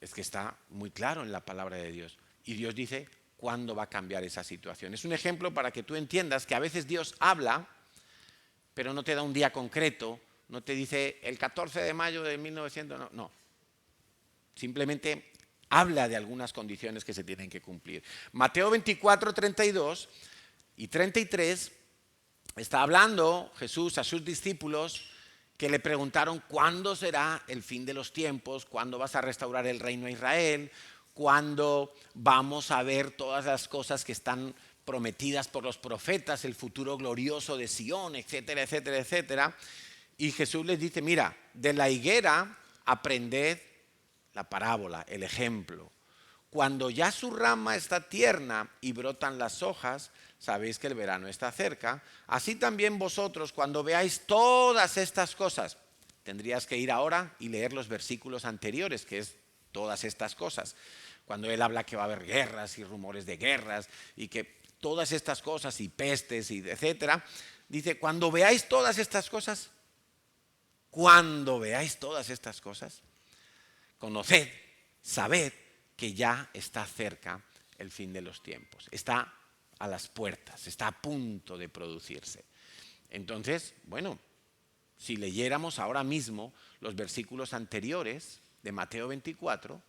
Es que está muy claro en la palabra de Dios. Y Dios dice, ¿cuándo va a cambiar esa situación? Es un ejemplo para que tú entiendas que a veces Dios habla, pero no te da un día concreto, no te dice el 14 de mayo de 1900, no. Simplemente habla de algunas condiciones que se tienen que cumplir. Mateo 24, 32 y 33 está hablando Jesús a sus discípulos que le preguntaron cuándo será el fin de los tiempos, cuándo vas a restaurar el reino a Israel, cuándo vamos a ver todas las cosas que están prometidas por los profetas, el futuro glorioso de Sion, etcétera, etcétera, etcétera. Y Jesús les dice, mira, de la higuera aprended la parábola, el ejemplo. Cuando ya su rama está tierna y brotan las hojas, sabéis que el verano está cerca. Así también vosotros, cuando veáis todas estas cosas, tendrías que ir ahora y leer los versículos anteriores, que es todas estas cosas. Cuando él habla que va a haber guerras y rumores de guerras y que todas estas cosas y pestes y etcétera, dice, cuando veáis todas estas cosas, conoced, sabed que ya está cerca el fin de los tiempos. Está a las puertas, está a punto de producirse. Entonces, bueno, si leyéramos ahora mismo los versículos anteriores de Mateo 24,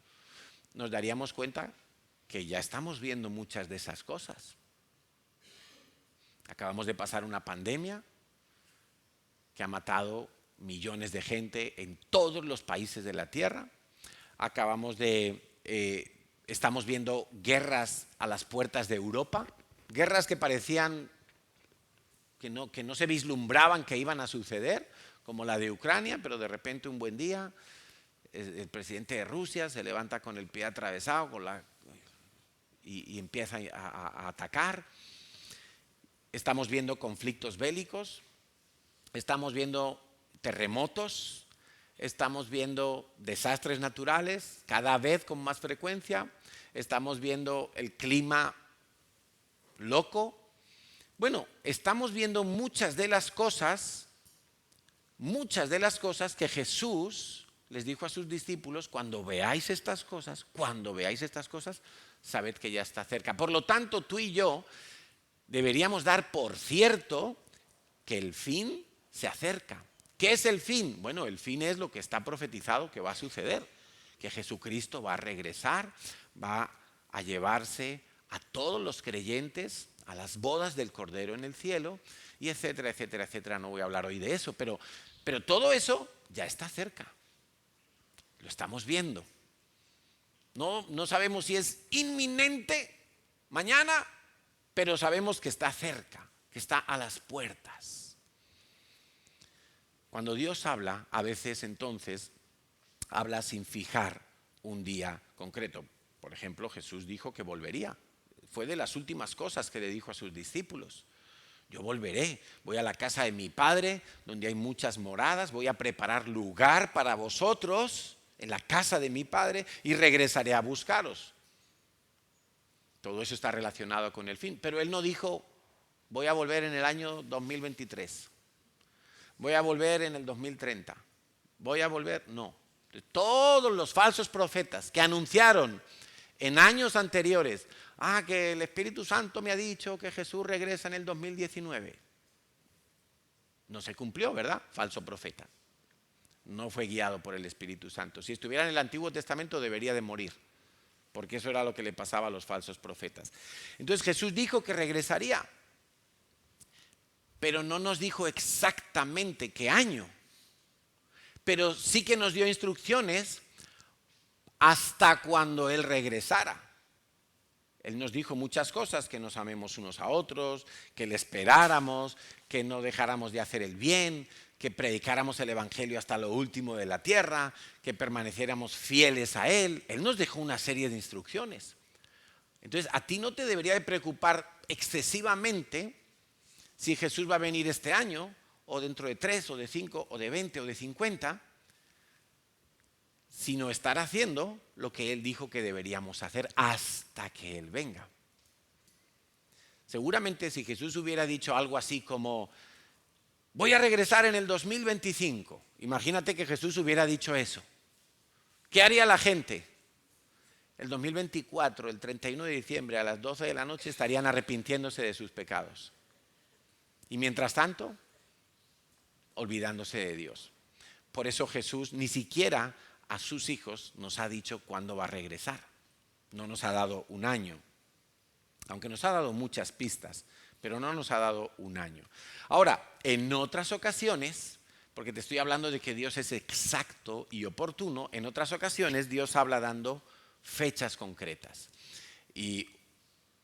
nos daríamos cuenta que ya estamos viendo muchas de esas cosas. Acabamos de pasar una pandemia que ha matado millones de gente en todos los países de la tierra. Estamos viendo guerras a las puertas de Europa, guerras que parecían que no se vislumbraban que iban a suceder, como la de Ucrania, pero de repente un buen día el presidente de Rusia se levanta con el pie atravesado y empieza a atacar. Estamos viendo conflictos bélicos, estamos viendo terremotos, estamos viendo desastres naturales cada vez con más frecuencia, estamos viendo el clima loco. Bueno, estamos viendo muchas de las cosas que Jesús les dijo a sus discípulos, cuando veáis estas cosas, sabed que ya está cerca. Por lo tanto, tú y yo deberíamos dar por cierto que el fin se acerca. ¿Qué es el fin? Bueno, el fin es lo que está profetizado que va a suceder, que Jesucristo va a regresar, va a llevarse a todos los creyentes a las bodas del Cordero en el cielo, y etcétera, etcétera, etcétera. No voy a hablar hoy de eso, pero todo eso ya está cerca. Lo estamos viendo. No sabemos si es inminente mañana, pero sabemos que está cerca, que está a las puertas. Cuando Dios habla, a veces entonces habla sin fijar un día concreto. Por ejemplo, Jesús dijo que volvería. Fue de las últimas cosas que le dijo a sus discípulos. Yo volveré, voy a la casa de mi Padre, donde hay muchas moradas, voy a preparar lugar para vosotros en la casa de mi Padre y regresaré a buscaros. Todo eso está relacionado con el fin, pero Él no dijo, voy a volver en el año 2023. Voy a volver en el 2030. Voy a volver, no. Todos los falsos profetas que anunciaron en años anteriores, que el Espíritu Santo me ha dicho que Jesús regresa en el 2019. No se cumplió, ¿verdad? Falso profeta. No fue guiado por el Espíritu Santo. Si estuviera en el Antiguo Testamento debería de morir, porque eso era lo que le pasaba a los falsos profetas. Entonces Jesús dijo que regresaría, pero no nos dijo exactamente qué año. Pero sí que nos dio instrucciones hasta cuando Él regresara. Él nos dijo muchas cosas, que nos amemos unos a otros, que le esperáramos, que no dejáramos de hacer el bien, que predicáramos el Evangelio hasta lo último de la tierra, que permaneciéramos fieles a Él. Él nos dejó una serie de instrucciones. Entonces, a ti no te debería de preocupar excesivamente si Jesús va a venir este año, o dentro de 3, o de 5, o de 20, o de 50, sino estar haciendo lo que Él dijo que deberíamos hacer hasta que Él venga. Seguramente si Jesús hubiera dicho algo así como, voy a regresar en el 2025, imagínate que Jesús hubiera dicho eso. ¿Qué haría la gente? El 2024, el 31 de diciembre a las 12 de la noche estarían arrepintiéndose de sus pecados. Y mientras tanto, olvidándose de Dios. Por eso Jesús ni siquiera a sus hijos nos ha dicho cuándo va a regresar. no nos ha dado un año, aunque nos ha dado muchas pistas, pero no nos ha dado un año. Ahora, en otras ocasiones, porque te estoy hablando de que Dios es exacto y oportuno, en otras ocasiones Dios habla dando fechas concretas. Y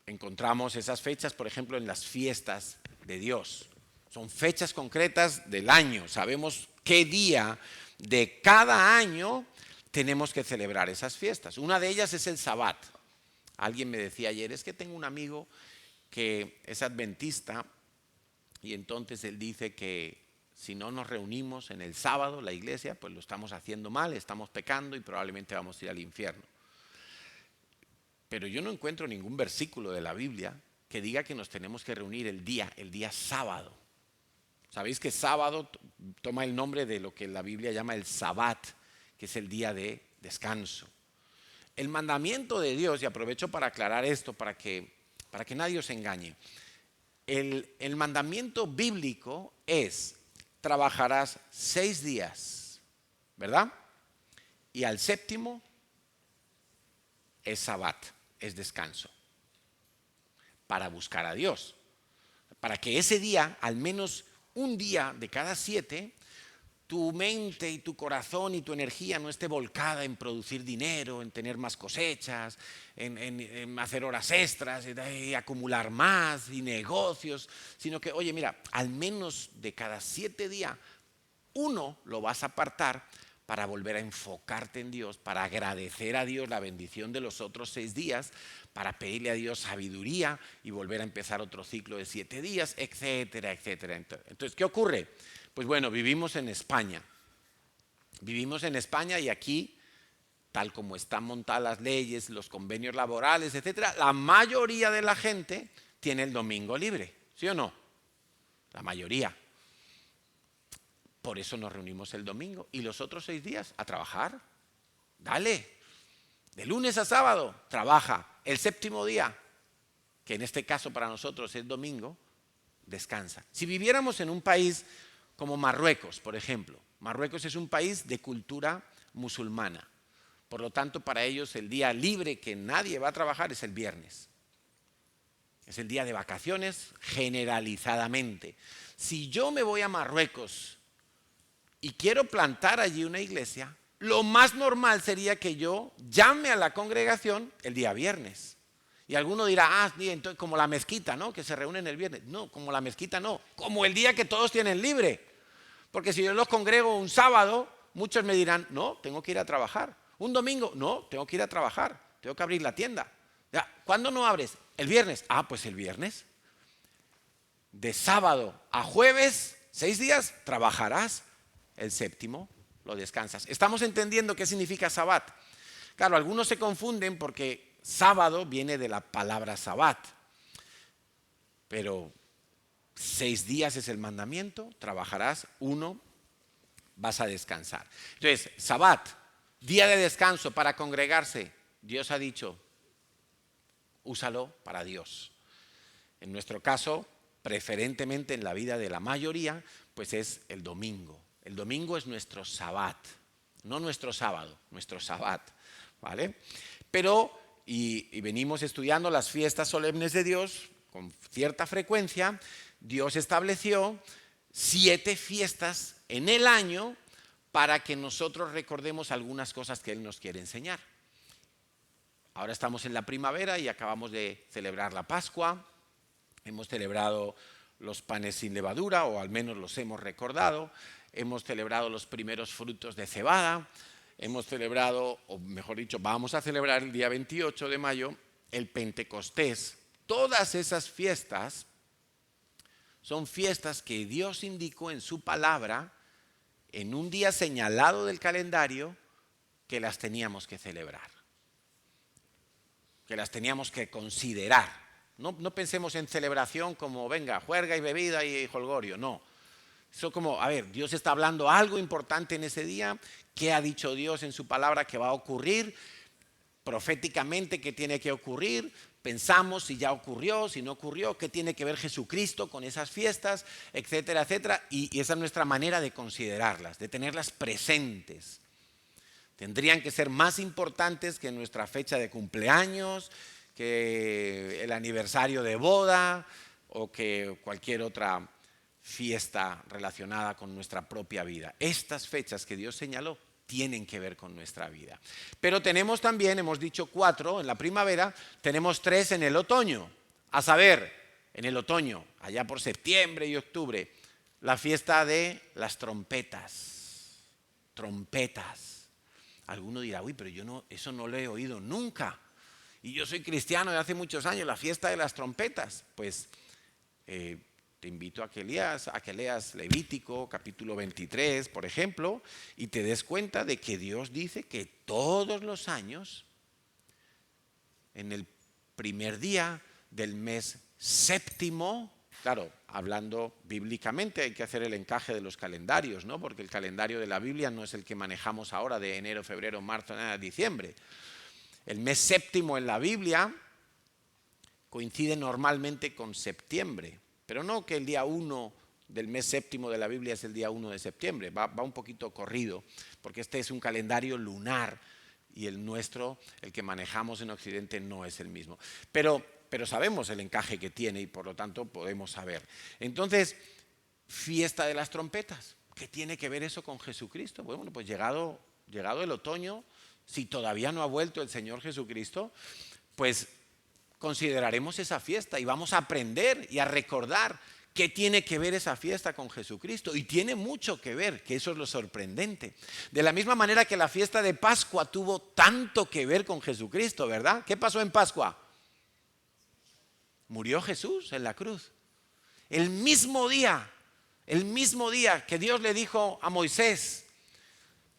encontramos esas fechas, por ejemplo, en las fiestas de Dios. Son fechas concretas del año. Sabemos qué día de cada año tenemos que celebrar esas fiestas. Una de ellas es el Sabbat. Alguien me decía ayer, es que tengo un amigo que es adventista y entonces él dice que si no nos reunimos en el sábado, la iglesia, pues lo estamos haciendo mal, estamos pecando y probablemente vamos a ir al infierno. Pero yo no encuentro ningún versículo de la Biblia que diga que nos tenemos que reunir el día sábado. Sabéis que sábado toma el nombre de lo que la Biblia llama el Sabbat, que es el día de descanso. El mandamiento de Dios, y aprovecho para aclarar esto, para que nadie os engañe, el mandamiento bíblico es: trabajarás 6 días, ¿verdad? Y al séptimo es Sabbat, es descanso, para buscar a Dios, para que ese día, al menos un día de cada 7, tu mente y tu corazón y tu energía no esté volcada en producir dinero, en tener más cosechas, en hacer horas extras, en acumular más y negocios, sino que, oye, mira, al menos de cada 7 días, uno lo vas a apartar para volver a enfocarte en Dios, para agradecer a Dios la bendición de los otros 6 días, para pedirle a Dios sabiduría y volver a empezar otro ciclo de 7 días, etcétera, etcétera. Entonces, ¿qué ocurre? Pues bueno, vivimos en España y aquí, tal como están montadas las leyes, los convenios laborales, etcétera, la mayoría de la gente tiene el domingo libre, ¿sí o no? La mayoría. Por eso nos reunimos el domingo y los otros 6 días a trabajar. Dale, de lunes a sábado, trabaja. El séptimo día, que en este caso para nosotros es domingo, descansa. Si viviéramos en un país como Marruecos, por ejemplo. Marruecos es un país de cultura musulmana. Por lo tanto, para ellos el día libre que nadie va a trabajar es el viernes. Es el día de vacaciones generalizadamente. Si yo me voy a Marruecos y quiero plantar allí una iglesia, lo más normal sería que yo llame a la congregación el día viernes. Y alguno dirá, entonces como la mezquita, ¿no? Que se reúnen el viernes. No, como la mezquita no, como el día que todos tienen libre. Porque si yo los congrego un sábado, muchos me dirán, no, tengo que ir a trabajar. Un domingo, no, tengo que ir a trabajar, tengo que abrir la tienda. Ya, ¿cuándo no abres? El viernes. Pues el viernes. De sábado a jueves, 6 días, trabajarás. El séptimo lo descansas. ¿Estamos entendiendo qué significa Sabbat? Claro, algunos se confunden porque sábado viene de la palabra Sabbat. Pero 6 días es el mandamiento, trabajarás, 1, vas a descansar. Entonces, Sabbat, día de descanso para congregarse, Dios ha dicho, úsalo para Dios. En nuestro caso, preferentemente en la vida de la mayoría, pues es el domingo. El domingo es nuestro Sabbat, no nuestro sábado, nuestro Sabbat, ¿vale? Pero, y venimos estudiando las fiestas solemnes de Dios con cierta frecuencia. Dios estableció 7 fiestas en el año para que nosotros recordemos algunas cosas que Él nos quiere enseñar. Ahora estamos en la primavera y acabamos de celebrar la Pascua. Hemos celebrado los panes sin levadura, o al menos los hemos recordado. Hemos celebrado los primeros frutos de cebada. Hemos celebrado, o mejor dicho, vamos a celebrar el día 28 de mayo, el Pentecostés. Todas esas fiestas son fiestas que Dios indicó en su palabra, en un día señalado del calendario, que las teníamos que celebrar, que las teníamos que considerar. No pensemos en celebración como, venga, juerga y bebida y jolgorio, no. Eso como, a ver, Dios está hablando algo importante en ese día, ¿qué ha dicho Dios en su palabra que va a ocurrir? Proféticamente, ¿qué tiene que ocurrir? Pensamos si ya ocurrió, si no ocurrió, qué tiene que ver Jesucristo con esas fiestas, etcétera, etcétera. Y esa es nuestra manera de considerarlas, de tenerlas presentes. Tendrían que ser más importantes que nuestra fecha de cumpleaños, que el aniversario de boda o que cualquier otra fiesta relacionada con nuestra propia vida. Estas fechas que Dios señaló tienen que ver con nuestra vida. Pero tenemos también, hemos dicho 4 en la primavera, tenemos 3 en el otoño. A saber, en el otoño, allá por septiembre y octubre, la fiesta de las trompetas. Trompetas. Alguno dirá, uy, pero yo no, eso no lo he oído nunca. Y yo soy cristiano de hace muchos años, la fiesta de las trompetas. Pues te invito a que leas Levítico capítulo 23, por ejemplo, y te des cuenta de que Dios dice que todos los años, en el primer día del mes séptimo, claro, hablando bíblicamente hay que hacer el encaje de los calendarios, ¿no? Porque el calendario de la Biblia no es el que manejamos ahora de enero, febrero, marzo, diciembre. El mes séptimo en la Biblia coincide normalmente con septiembre, pero no que el día 1 del mes séptimo de la Biblia es el día 1 de septiembre, va un poquito corrido, porque este es un calendario lunar y el nuestro, el que manejamos en Occidente, no es el mismo. Pero sabemos el encaje que tiene y por lo tanto podemos saber. Entonces, fiesta de las trompetas, ¿qué tiene que ver eso con Jesucristo? Bueno, pues llegado el otoño, si todavía no ha vuelto el Señor Jesucristo, pues consideraremos esa fiesta y vamos a aprender y a recordar qué tiene que ver esa fiesta con Jesucristo. Y tiene mucho que ver, que eso es lo sorprendente. De la misma manera que la fiesta de Pascua tuvo tanto que ver con Jesucristo, ¿verdad? ¿Qué pasó en Pascua? Murió Jesús en la cruz. El mismo día que Dios le dijo a Moisés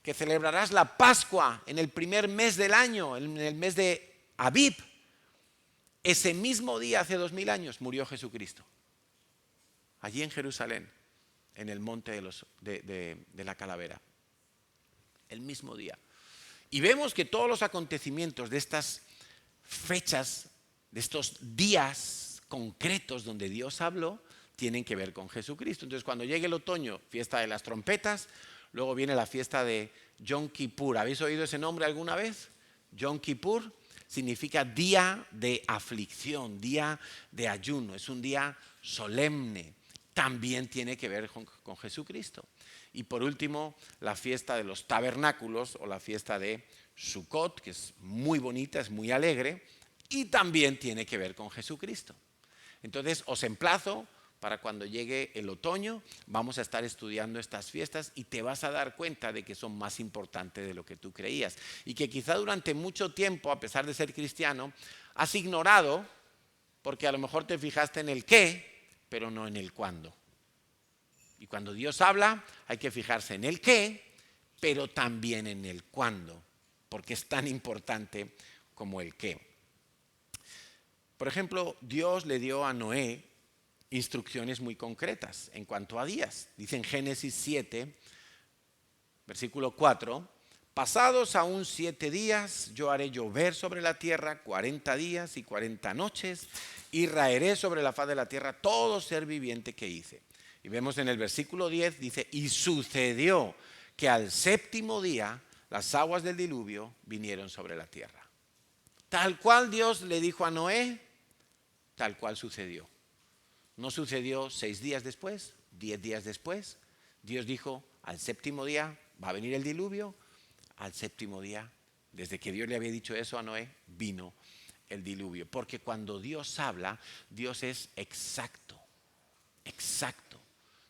que celebrarás la Pascua en el primer mes del año, en el mes de Abib, ese mismo día, hace 2000 años, murió Jesucristo. Allí en Jerusalén, en el monte de la Calavera. El mismo día. Y vemos que todos los acontecimientos de estas fechas, de estos días concretos donde Dios habló, tienen que ver con Jesucristo. Entonces, cuando llegue el otoño, fiesta de las trompetas, luego viene la fiesta de Yom Kippur. ¿Habéis oído ese nombre alguna vez? Yom Kippur significa día de aflicción, día de ayuno. Es un día solemne. También tiene que ver con Jesucristo. Y por último, la fiesta de los tabernáculos o la fiesta de Sukkot, que es muy bonita, es muy alegre, y también tiene que ver con Jesucristo. Entonces, os emplazo para cuando llegue el otoño, vamos a estar estudiando estas fiestas y te vas a dar cuenta de que son más importantes de lo que tú creías. Y que quizá durante mucho tiempo, a pesar de ser cristiano, has ignorado, porque a lo mejor te fijaste en el qué, pero no en el cuándo. Y cuando Dios habla, hay que fijarse en el qué, pero también en el cuándo, porque es tan importante como el qué. Por ejemplo, Dios le dio a Noé instrucciones muy concretas en cuanto a días. Dice en Génesis 7, versículo 4, pasados aún 7 días, yo haré llover sobre la tierra 40 días y 40 noches, y raeré sobre la faz de la tierra todo ser viviente que hice. Y vemos en el versículo 10, dice, y sucedió que al séptimo día las aguas del diluvio vinieron sobre la tierra. Tal cual Dios le dijo a Noé, tal cual sucedió. No sucedió 6 días después, 10 días después. Dios dijo, al séptimo día va a venir el diluvio. Al séptimo día, desde que Dios le había dicho eso a Noé, vino el diluvio. Porque cuando Dios habla, Dios es exacto, exacto.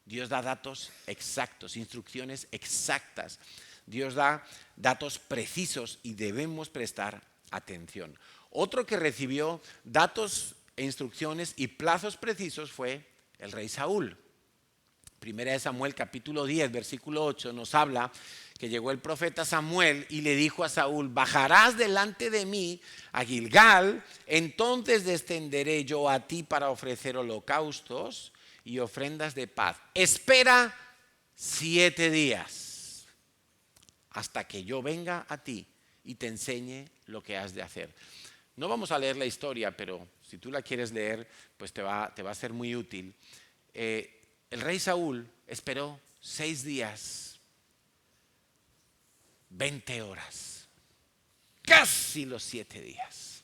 Dios da datos exactos, instrucciones exactas. Dios da datos precisos y debemos prestar atención. Otro que recibió datos e instrucciones y plazos precisos fue el rey Saúl. Primera de Samuel capítulo 10 versículo 8 nos habla que llegó el profeta Samuel y le dijo a Saúl, bajarás delante de mí a Gilgal, entonces descenderé yo a ti para ofrecer holocaustos y ofrendas de paz. Espera 7 días hasta que yo venga a ti y te enseñe lo que has de hacer. No vamos a leer la historia, pero si tú la quieres leer, pues te va a ser muy útil. El rey Saúl esperó 6 días 20 horas. Casi los 7 días.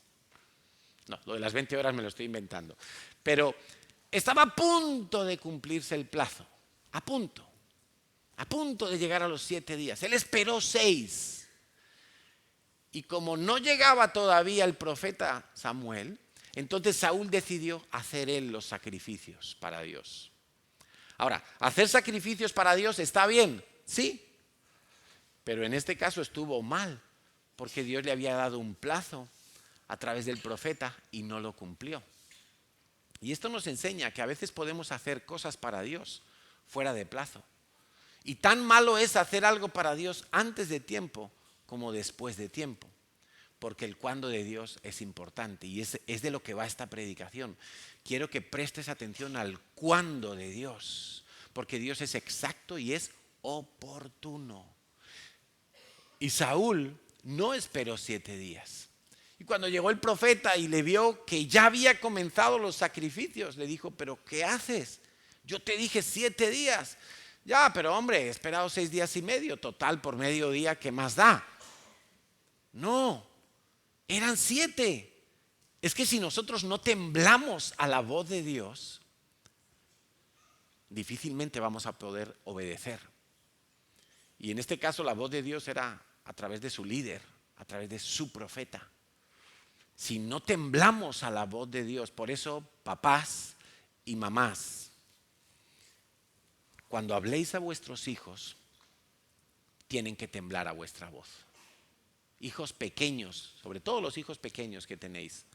No, lo de las 20 horas me lo estoy inventando. Pero estaba a punto de cumplirse el plazo. A punto de llegar a los 7 días. Él esperó 6. Y como no llegaba todavía el profeta Samuel, entonces Saúl decidió hacer él los sacrificios para Dios. Ahora, hacer sacrificios para Dios está bien, sí, pero en este caso estuvo mal, porque Dios le había dado un plazo a través del profeta y no lo cumplió. Y esto nos enseña que a veces podemos hacer cosas para Dios fuera de plazo. Y tan malo es hacer algo para Dios antes de tiempo como después de tiempo. Porque el cuándo de Dios es importante y es de lo que va esta predicación. Quiero que prestes atención al cuándo de Dios, porque Dios es exacto y es oportuno. Y Saúl no esperó 7 días. Y cuando llegó el profeta y le vio que ya había comenzado los sacrificios, le dijo, ¿pero qué haces? Yo te dije 7 días. Ya, pero hombre, he esperado 6 días y medio. Total, por medio día, ¿qué más da? No, eran 7. Es que si nosotros no temblamos a la voz de Dios, difícilmente vamos a poder obedecer. Y en este caso la voz de Dios era a través de su líder, a través de su profeta. Si no temblamos a la voz de Dios, por eso papás y mamás, cuando habléis a vuestros hijos, tienen que temblar a vuestra voz. Hijos pequeños, sobre todo los hijos pequeños que tenéis.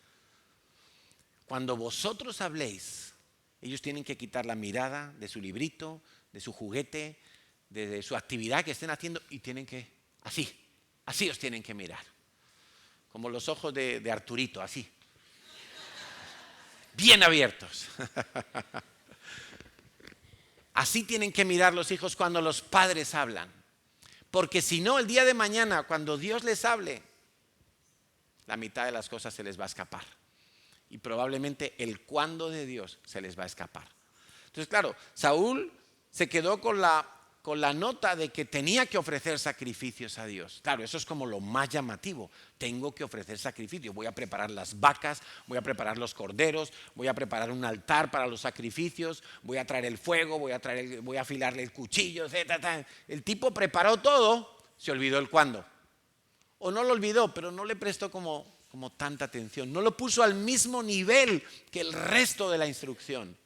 Cuando vosotros habléis, ellos tienen que quitar la mirada de su librito, de su juguete, de su actividad que estén haciendo y tienen que, así os tienen que mirar. Como los ojos de Arturito, así. Bien abiertos. Así tienen que mirar los hijos cuando los padres hablan. Porque si no, el día de mañana, cuando Dios les hable, la mitad de las cosas se les va a escapar. Y probablemente el cuándo de Dios se les va a escapar. Entonces, claro, Saúl se quedó con la nota de que tenía que ofrecer sacrificios a Dios. Claro, eso es como lo más llamativo. Tengo que ofrecer sacrificios. Voy a preparar las vacas, voy a preparar los corderos, voy a preparar un altar para los sacrificios, voy a traer el fuego, voy a afilarle el cuchillo, etc. El tipo preparó todo, se olvidó el cuándo. O no lo olvidó, pero no le prestó como tanta atención. No lo puso al mismo nivel que el resto de la instrucción.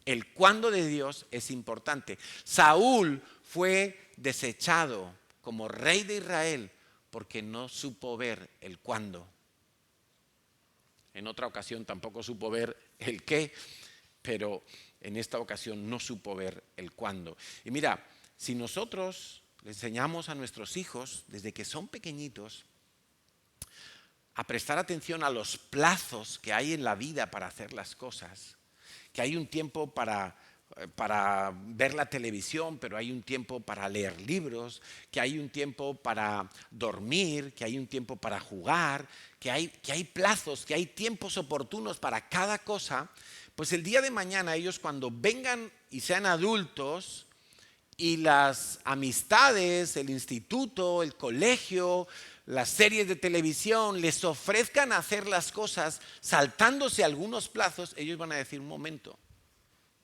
El cuándo de Dios es importante. Saúl fue desechado como rey de Israel porque no supo ver el cuándo. En otra ocasión tampoco supo ver el qué, pero en esta ocasión no supo ver el cuándo. Y mira, si nosotros le enseñamos a nuestros hijos desde que son pequeñitos a prestar atención a los plazos que hay en la vida para hacer las cosas, que hay un tiempo para ver la televisión, pero hay un tiempo para leer libros, que hay un tiempo para dormir, que hay un tiempo para jugar, que hay plazos, que hay tiempos oportunos para cada cosa, pues el día de mañana ellos cuando vengan y sean adultos y las amistades, el instituto, el colegio, las series de televisión les ofrezcan hacer las cosas saltándose algunos plazos, ellos van a decir, un momento,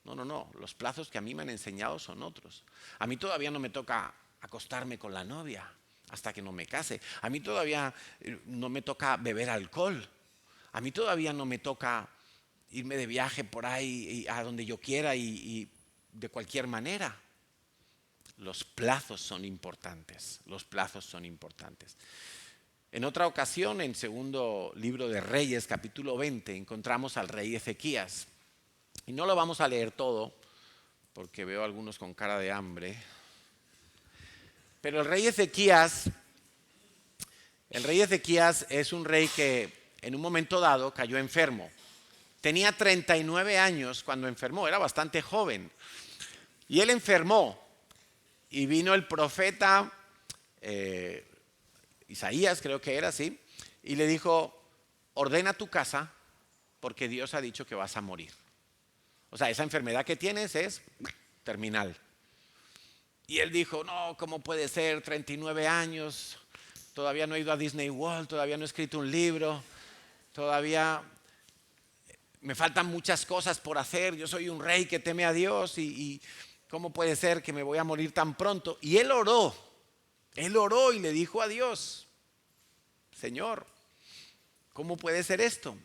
no, los plazos que a mí me han enseñado son otros. A mí todavía no me toca acostarme con la novia hasta que no me case. A mí todavía no me toca beber alcohol. A mí todavía no me toca irme de viaje por ahí a donde yo quiera y de cualquier manera. Los plazos son importantes, los plazos son importantes. En otra ocasión, en segundo libro de Reyes, capítulo 20, encontramos al rey Ezequías. Y no lo vamos a leer todo, porque veo a algunos con cara de hambre. Pero el rey Ezequías es un rey que en un momento dado cayó enfermo. Tenía 39 años cuando enfermó, era bastante joven. Y él enfermó. Y vino el profeta Isaías, creo que era así, y le dijo, ordena tu casa porque Dios ha dicho que vas a morir. O sea, esa enfermedad que tienes es terminal. Y él dijo, no, ¿cómo puede ser? 39 años, todavía no he ido a Disney World, todavía no he escrito un libro, todavía me faltan muchas cosas por hacer, yo soy un rey que teme a Dios y ¿cómo puede ser que me voy a morir tan pronto? Y él oró y le dijo a Dios, Señor, ¿cómo puede ser esto?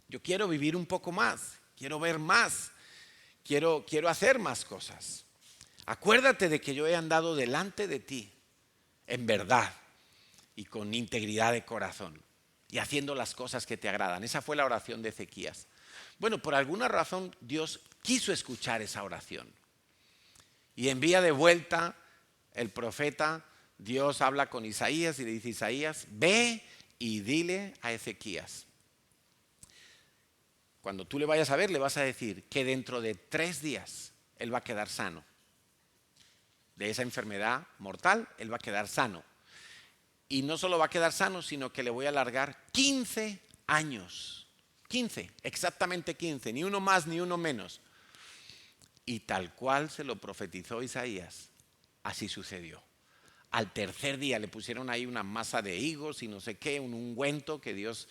Yo quiero vivir un poco más, quiero ver más, quiero hacer más cosas. Acuérdate de que yo he andado delante de ti en verdad y con integridad de corazón y haciendo las cosas que te agradan. Esa fue la oración de Ezequías. Bueno, por alguna razón Dios quiso escuchar esa oración y envía de vuelta el profeta. Dios habla con Isaías y le dice, Isaías, ve y dile a Ezequías. Cuando tú le vayas a ver, le vas a decir que dentro de 3 días él va a quedar sano. De esa enfermedad mortal, él va a quedar sano. Y no solo va a quedar sano, sino que le voy a alargar 15 años. 15, exactamente 15, ni uno más ni uno menos. Y tal cual se lo profetizó Isaías, así sucedió. Al tercer día le pusieron ahí una masa de higos y no sé qué, un ungüento que Dios,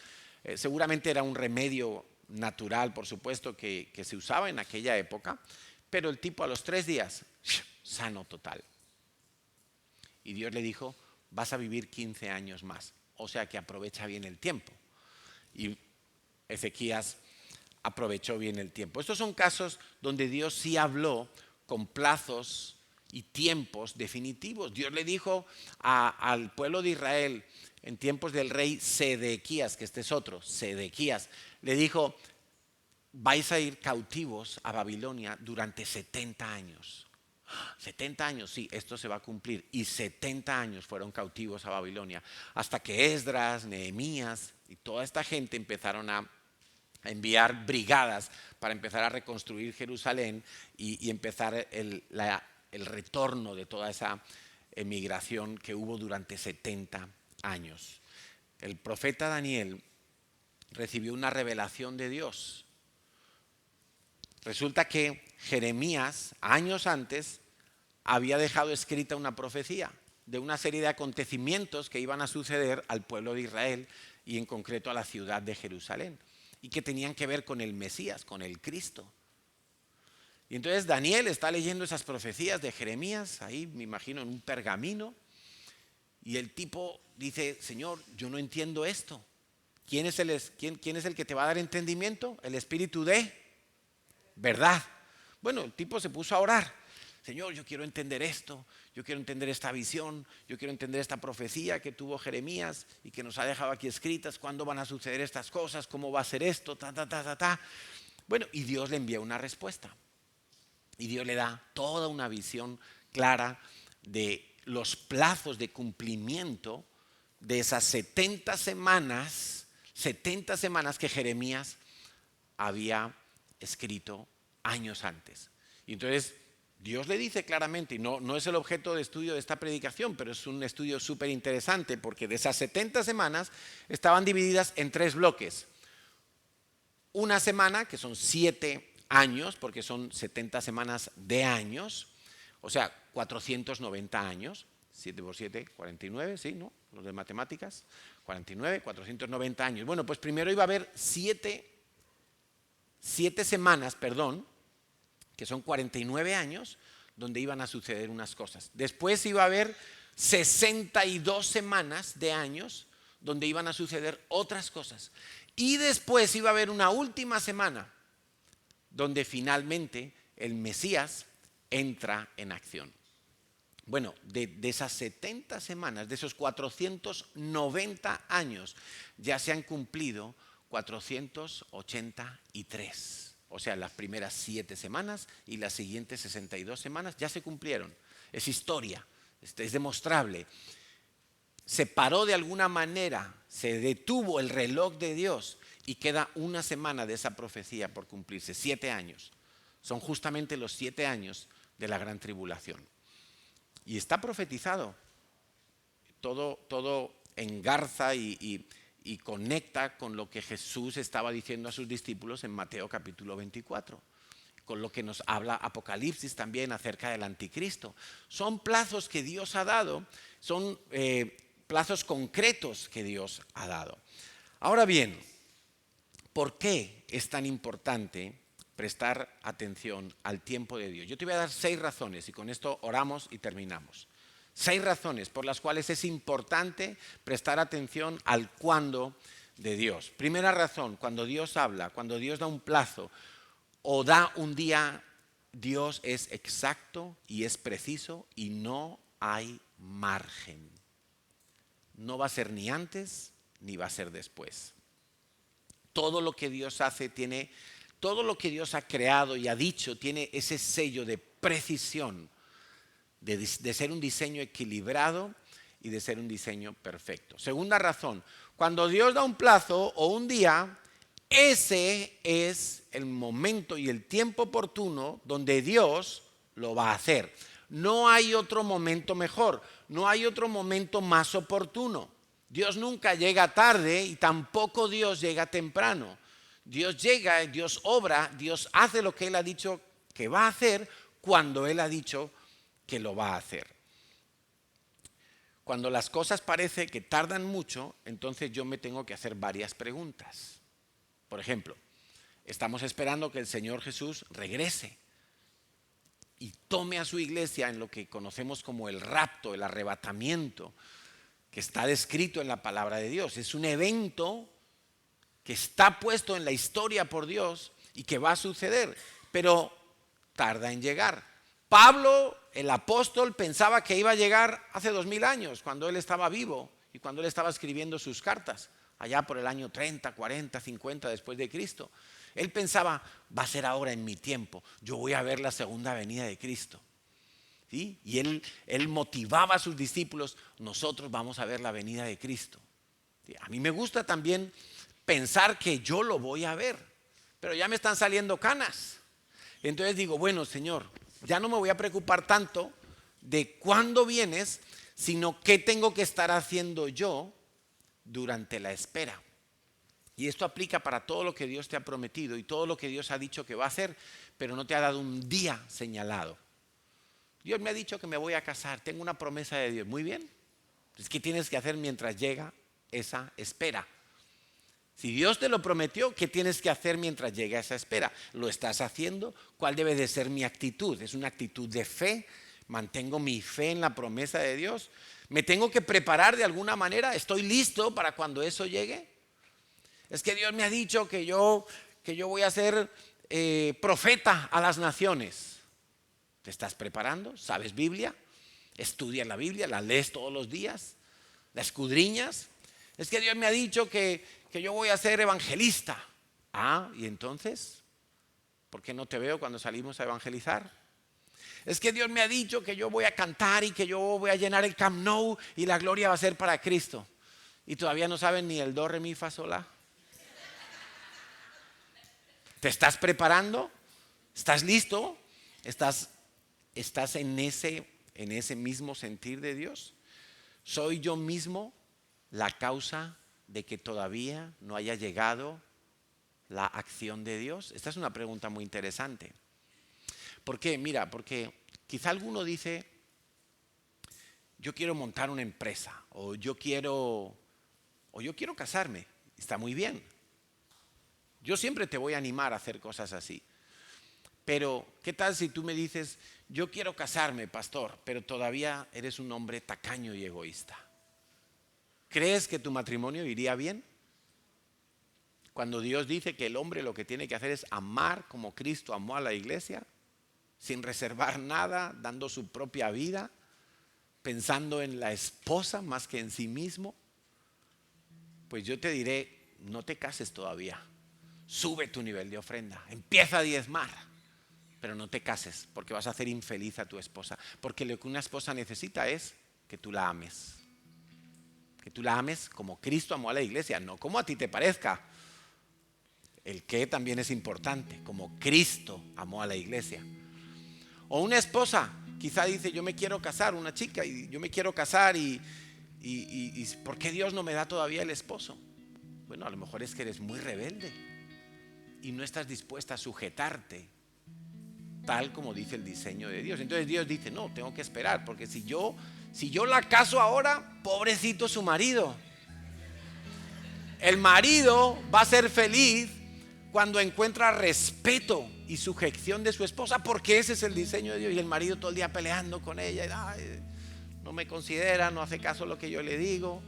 seguramente era un remedio natural, por supuesto, que se usaba en aquella época, pero el tipo a los 3 días, sano total. Y Dios le dijo, vas a vivir 15 años más, o sea que aprovecha bien el tiempo. Y Ezequías aprovechó bien el tiempo. Estos son casos donde Dios sí habló con plazos y tiempos definitivos. Dios le dijo al pueblo de Israel en tiempos del rey Sedequías, que este es otro, Sedequías, le dijo, vais a ir cautivos a Babilonia durante 70 años. 70 años, sí, esto se va a cumplir. Y 70 años fueron cautivos a Babilonia, hasta que Esdras, Nehemías y toda esta gente empezaron a enviar brigadas para empezar a reconstruir Jerusalén y empezar el retorno de toda esa emigración que hubo durante 70 años. El profeta Daniel recibió una revelación de Dios. Resulta que Jeremías, años antes, había dejado escrita una profecía de una serie de acontecimientos que iban a suceder al pueblo de Israel y en concreto a la ciudad de Jerusalén y que tenían que ver con el Mesías, con el Cristo. Y entonces Daniel está leyendo esas profecías de Jeremías, ahí me imagino en un pergamino, y el tipo dice, Señor, yo no entiendo esto. ¿Quién es el que te va a dar entendimiento? El Espíritu de verdad. Bueno, el tipo se puso a orar. Señor, yo quiero entender esto, yo quiero entender esta visión, yo quiero entender esta profecía que tuvo Jeremías y que nos ha dejado aquí escritas, cuándo van a suceder estas cosas, cómo va a ser esto, Bueno, y Dios le envía una respuesta. Y Dios le da toda una visión clara de los plazos de cumplimiento de esas 70 semanas que Jeremías había escrito años antes. Y entonces Dios le dice claramente, y no es el objeto de estudio de esta predicación, pero es un estudio súper interesante porque de esas 70 semanas estaban divididas en 3 bloques. Una semana, que son 7 años, porque son 70 semanas de años, o sea, 490 años, 7 por 7, 49, ¿sí? ¿No? Los de matemáticas, 49, 490 años. Bueno, pues primero iba a haber 7 semanas, que son 49 años, donde iban a suceder unas cosas. Después iba a haber 62 semanas de años, donde iban a suceder otras cosas. Y después iba a haber una última semana, donde finalmente el Mesías entra en acción. Bueno, de esas 70 semanas, de esos 490 años, ya se han cumplido 483. O sea, las primeras 7 semanas y las siguientes 62 semanas ya se cumplieron. Es historia, es demostrable. Se paró de alguna manera, se detuvo el reloj de Dios y queda una semana de esa profecía por cumplirse, 7 años. Son justamente los 7 años de la gran tribulación. Y está profetizado. Todo engarza y conecta con lo que Jesús estaba diciendo a sus discípulos en Mateo capítulo 24. con lo que nos habla Apocalipsis también acerca del anticristo. Son plazos que Dios ha dado, son plazos concretos que Dios ha dado. Ahora bien, ¿por qué es tan importante prestar atención al tiempo de Dios? Yo te voy a dar 6 razones y con esto oramos y terminamos. 6 razones por las cuales es importante prestar atención al cuándo de Dios. Primera razón, cuando Dios habla, cuando Dios da un plazo o da un día, Dios es exacto y es preciso y no hay margen. No va a ser ni antes ni va a ser después. Todo lo que Dios hace tiene, todo lo que Dios ha creado y ha dicho tiene ese sello de precisión, de ser un diseño equilibrado y de ser un diseño perfecto. Segunda razón, cuando Dios da un plazo o un día, ese es el momento y el tiempo oportuno donde Dios lo va a hacer. No hay otro momento mejor, no hay otro momento más oportuno. Dios nunca llega tarde y tampoco Dios llega temprano. Dios llega, Dios obra, Dios hace lo que Él ha dicho que va a hacer cuando Él ha dicho que lo va a hacer. Cuando las cosas parece que tardan mucho, entonces yo me tengo que hacer varias preguntas. Por ejemplo, estamos esperando que el Señor Jesús regrese y tome a su iglesia en lo que conocemos como el rapto, el arrebatamiento, que está descrito en la palabra de Dios. Es un evento que está puesto en la historia por Dios y que va a suceder, pero tarda en llegar. Pablo, el apóstol, pensaba que iba a llegar hace 2000 años, cuando él estaba vivo y cuando él estaba escribiendo sus cartas, allá por el año 30, 40, 50 después de Cristo. Él pensaba, va a ser ahora en mi tiempo, yo voy a ver la segunda venida de Cristo. ¿Sí? Y él motivaba a sus discípulos, nosotros vamos a ver la venida de Cristo. ¿Sí? A mí me gusta también pensar que yo lo voy a ver, pero ya me están saliendo canas. Entonces digo, bueno, Señor, ya no me voy a preocupar tanto de cuándo vienes, sino qué tengo que estar haciendo yo durante la espera. Y esto aplica para todo lo que Dios te ha prometido y todo lo que Dios ha dicho que va a hacer, pero no te ha dado un día señalado. Dios me ha dicho que me voy a casar, tengo una promesa de Dios. Muy bien. Entonces, ¿qué tienes que hacer mientras llega esa espera? Si Dios te lo prometió, ¿qué tienes que hacer mientras llega esa espera? ¿Lo estás haciendo? ¿Cuál debe de ser mi actitud? ¿Es una actitud de fe? ¿Mantengo mi fe en la promesa de Dios? ¿Me tengo que preparar de alguna manera? ¿Estoy listo para cuando eso llegue? Es que Dios me ha dicho que yo voy a ser profeta a las naciones. ¿Te estás preparando? ¿Sabes Biblia? ¿Estudias la Biblia? ¿La lees todos los días? ¿La escudriñas? Es que Dios me ha dicho que yo voy a ser evangelista. Ah, ¿y entonces? ¿Por qué no te veo cuando salimos a evangelizar? Es que Dios me ha dicho que yo voy a cantar y que yo voy a llenar el Camp Nou y la gloria va a ser para Cristo. Y todavía no saben ni el do, re, mi, fa, sol, la. ¿Te estás preparando? ¿Estás listo? ¿Estás en ese mismo sentir de Dios? ¿Soy yo mismo la causa de que todavía no haya llegado la acción de Dios? Esta es una pregunta muy interesante. ¿Por qué? Mira, porque quizá alguno dice, yo quiero montar una empresa o yo quiero casarme. Está muy bien. Yo siempre te voy a animar a hacer cosas así. Pero, ¿qué tal si tú me dices, yo quiero casarme, pastor, pero todavía eres un hombre tacaño y egoísta? ¿Crees que tu matrimonio iría bien? Cuando Dios dice que el hombre lo que tiene que hacer es amar como Cristo amó a la iglesia, sin reservar nada, dando su propia vida, pensando en la esposa más que en sí mismo, pues yo te diré, no te cases todavía. Sube tu nivel de ofrenda, empieza a diezmar, pero no te cases porque vas a hacer infeliz a tu esposa. Porque lo que una esposa necesita es que tú la ames. Que tú la ames como Cristo amó a la iglesia, no como a ti te parezca. El qué también es importante, como Cristo amó a la iglesia. O una esposa, quizá dice, yo me quiero casar, una chica, y yo me quiero casar y ¿por qué Dios no me da todavía el esposo? Bueno, a lo mejor es que eres muy rebelde y no estás dispuesta a sujetarte tal como dice el diseño de Dios. Entonces Dios dice, no, tengo que esperar, porque si yo la caso ahora, pobrecito su marido. El marido va a ser feliz cuando encuentra respeto y sujeción de su esposa, porque ese es el diseño de Dios. Y el marido todo el día peleando con ella, y, ay, no me considera, no hace caso a lo que yo le digo,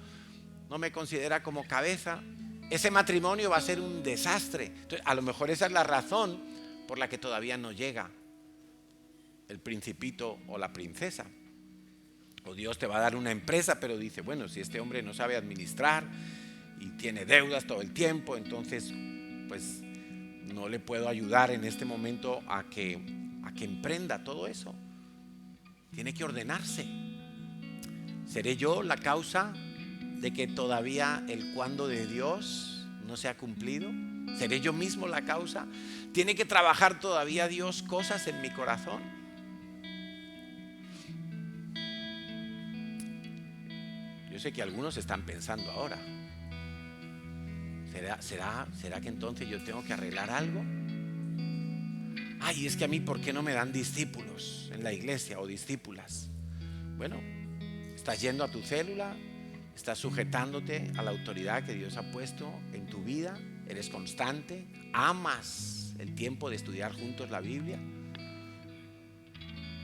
no me considera como cabeza. Ese matrimonio va a ser un desastre. Entonces, a lo mejor esa es la razón por la que todavía no llega el principito o la princesa. O Dios te va a dar una empresa, pero dice, bueno, si este hombre no sabe administrar y tiene deudas todo el tiempo, entonces pues no le puedo ayudar en este momento a que emprenda todo eso. Tiene que ordenarse. ¿Seré yo la causa de que todavía el cuándo de Dios no se ha cumplido? ¿Seré yo mismo la causa? ¿Tiene que trabajar todavía Dios cosas en mi corazón? Yo sé que algunos están pensando ahora, ¿será que entonces yo tengo que arreglar algo? Ay, es que a mí, ¿por qué no me dan discípulos en la iglesia o discípulas? Bueno, estás yendo a tu célula, estás sujetándote a la autoridad que Dios ha puesto en tu vida, eres constante, amas el tiempo de estudiar juntos la Biblia,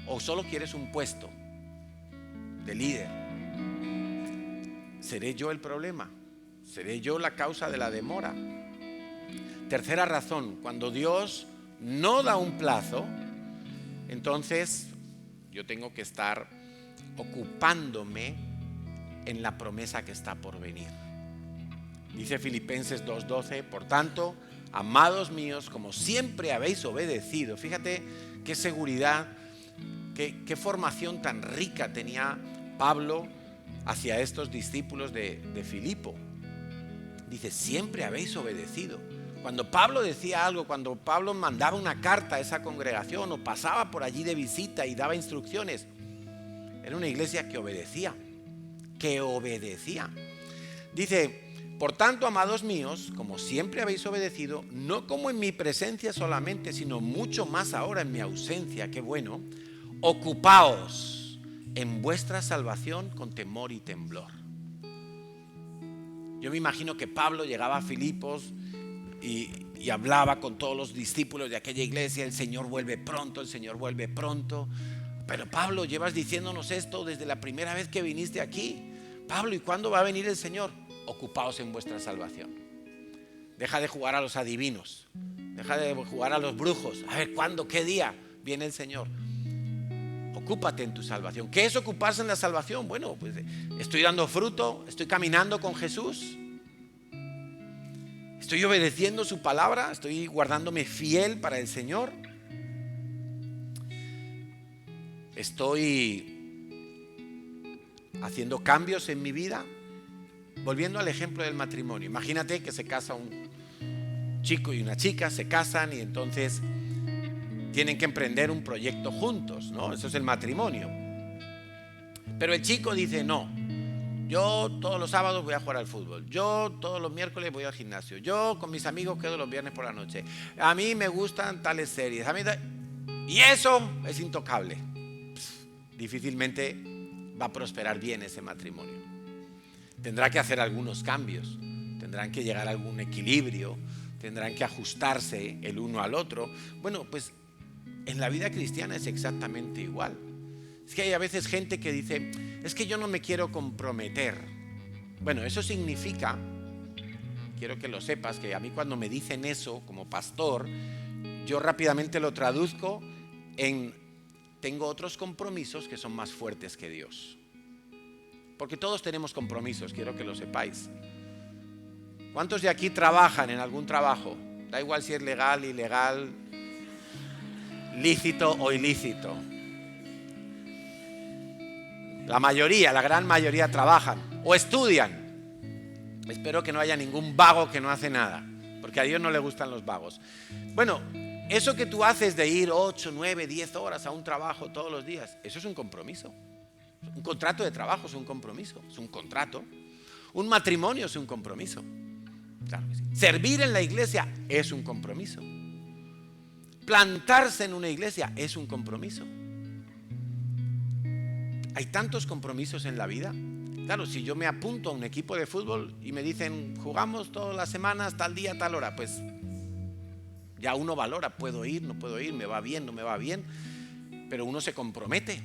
o solo quieres un puesto de líder. ¿Seré yo el problema? ¿Seré yo la causa de la demora? Tercera razón, cuando Dios no da un plazo, entonces yo tengo que estar ocupándome en la promesa que está por venir. Dice Filipenses 2:12, por tanto, amados míos, como siempre habéis obedecido. Fíjate qué seguridad, qué formación tan rica tenía Pablo hacia estos discípulos de Filipo. Dice, siempre habéis obedecido. Cuando Pablo decía algo, cuando Pablo mandaba una carta a esa congregación o pasaba por allí de visita y daba instrucciones, era una iglesia que obedecía. Dice, por tanto, amados míos, como siempre habéis obedecido, no como en mi presencia solamente, sino mucho más ahora en mi ausencia, qué bueno, ocupaos en vuestra salvación con temor y temblor. Yo me imagino que Pablo llegaba a Filipos y hablaba con todos los discípulos de aquella iglesia, el Señor vuelve pronto, el Señor vuelve pronto. Pero Pablo, llevas diciéndonos esto desde la primera vez que viniste aquí. Pablo, ¿y cuándo va a venir el Señor? Ocupaos en vuestra salvación. Deja de jugar a los adivinos, deja de jugar a los brujos. A ver, ¿cuándo, qué día viene el Señor? Ocúpate en tu salvación. ¿Qué es ocuparse en la salvación? Bueno, pues estoy dando fruto, estoy caminando con Jesús, estoy obedeciendo su palabra, estoy guardándome fiel para el Señor, estoy haciendo cambios en mi vida. Volviendo al ejemplo del matrimonio, imagínate que se casa un chico y una chica, se casan y entonces tienen que emprender un proyecto juntos, ¿no? Eso es el matrimonio. Pero el chico dice, no, yo todos los sábados voy a jugar al fútbol, yo todos los miércoles voy al gimnasio, yo con mis amigos quedo los viernes por la noche, a mí me gustan tales series, y eso es intocable. Difícilmente va a prosperar bien ese matrimonio. Tendrá que hacer algunos cambios, tendrán que llegar a algún equilibrio, tendrán que ajustarse el uno al otro. Bueno, pues en la vida cristiana es exactamente igual. Es que hay a veces gente que dice, es que yo no me quiero comprometer. Bueno, eso significa, quiero que lo sepas, que a mí cuando me dicen eso como pastor, yo rápidamente lo traduzco en, tengo otros compromisos que son más fuertes que Dios. Porque todos tenemos compromisos, quiero que lo sepáis. ¿Cuántos de aquí trabajan en algún trabajo? Da igual si es legal, ilegal, lícito o ilícito. La mayoría, la gran mayoría trabajan o estudian. Espero que no haya ningún vago que no hace nada, porque a Dios no le gustan los vagos. Bueno, eso que tú haces de ir 8, 9, 10 horas a un trabajo todos los días, eso es un compromiso. Un contrato de trabajo es un compromiso, es un contrato. Un matrimonio es un compromiso. Claro que sí. Servir en la iglesia es un compromiso. Plantarse en una iglesia es un compromiso. Hay tantos compromisos en la vida. Claro, si yo me apunto a un equipo de fútbol y me dicen jugamos todas las semanas, tal día, tal hora, pues ya uno valora, puedo ir, no puedo ir, me va bien, no me va bien, pero uno se compromete.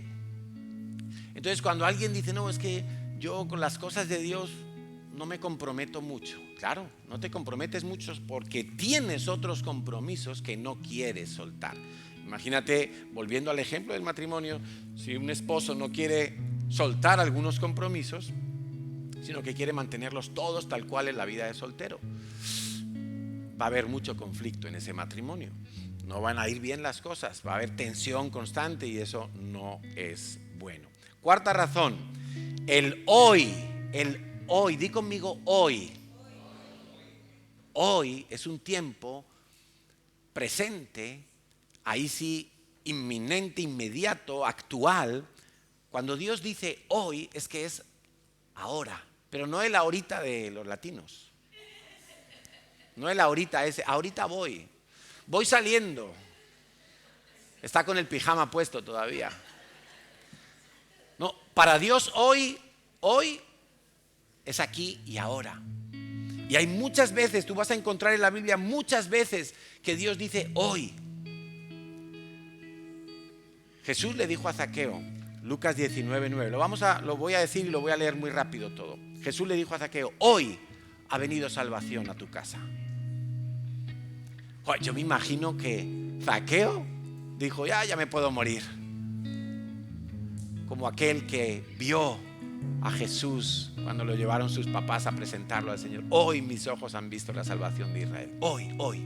Entonces cuando alguien dice, no, es que yo con las cosas de Dios no me comprometo mucho. Claro, no te comprometes mucho porque tienes otros compromisos que no quieres soltar. Imagínate, volviendo al ejemplo del matrimonio, si un esposo no quiere soltar algunos compromisos, sino que quiere mantenerlos todos tal cual en la vida de soltero, va a haber mucho conflicto en ese matrimonio. No van a ir bien las cosas, va a haber tensión constante y eso no es bueno. Cuarta razón, el hoy, di conmigo hoy. Hoy es un tiempo presente, ahí sí, inminente, inmediato, actual. Cuando Dios dice hoy es que es ahora, pero no el ahorita de los latinos. No el ahorita ese, ahorita voy saliendo. Está con el pijama puesto todavía. No, para Dios hoy es aquí y ahora. Y hay muchas veces, tú vas a encontrar en la Biblia muchas veces que Dios dice hoy. Jesús le dijo a Zaqueo, Lucas 19:9, lo voy a decir y lo voy a leer muy rápido todo. Jesús le dijo a Zaqueo, hoy ha venido salvación a tu casa. Yo me imagino que Zaqueo dijo, ya me puedo morir. Como aquel que vio a Jesús cuando lo llevaron sus papás a presentarlo al Señor. Hoy mis ojos han visto la salvación de Israel. Hoy.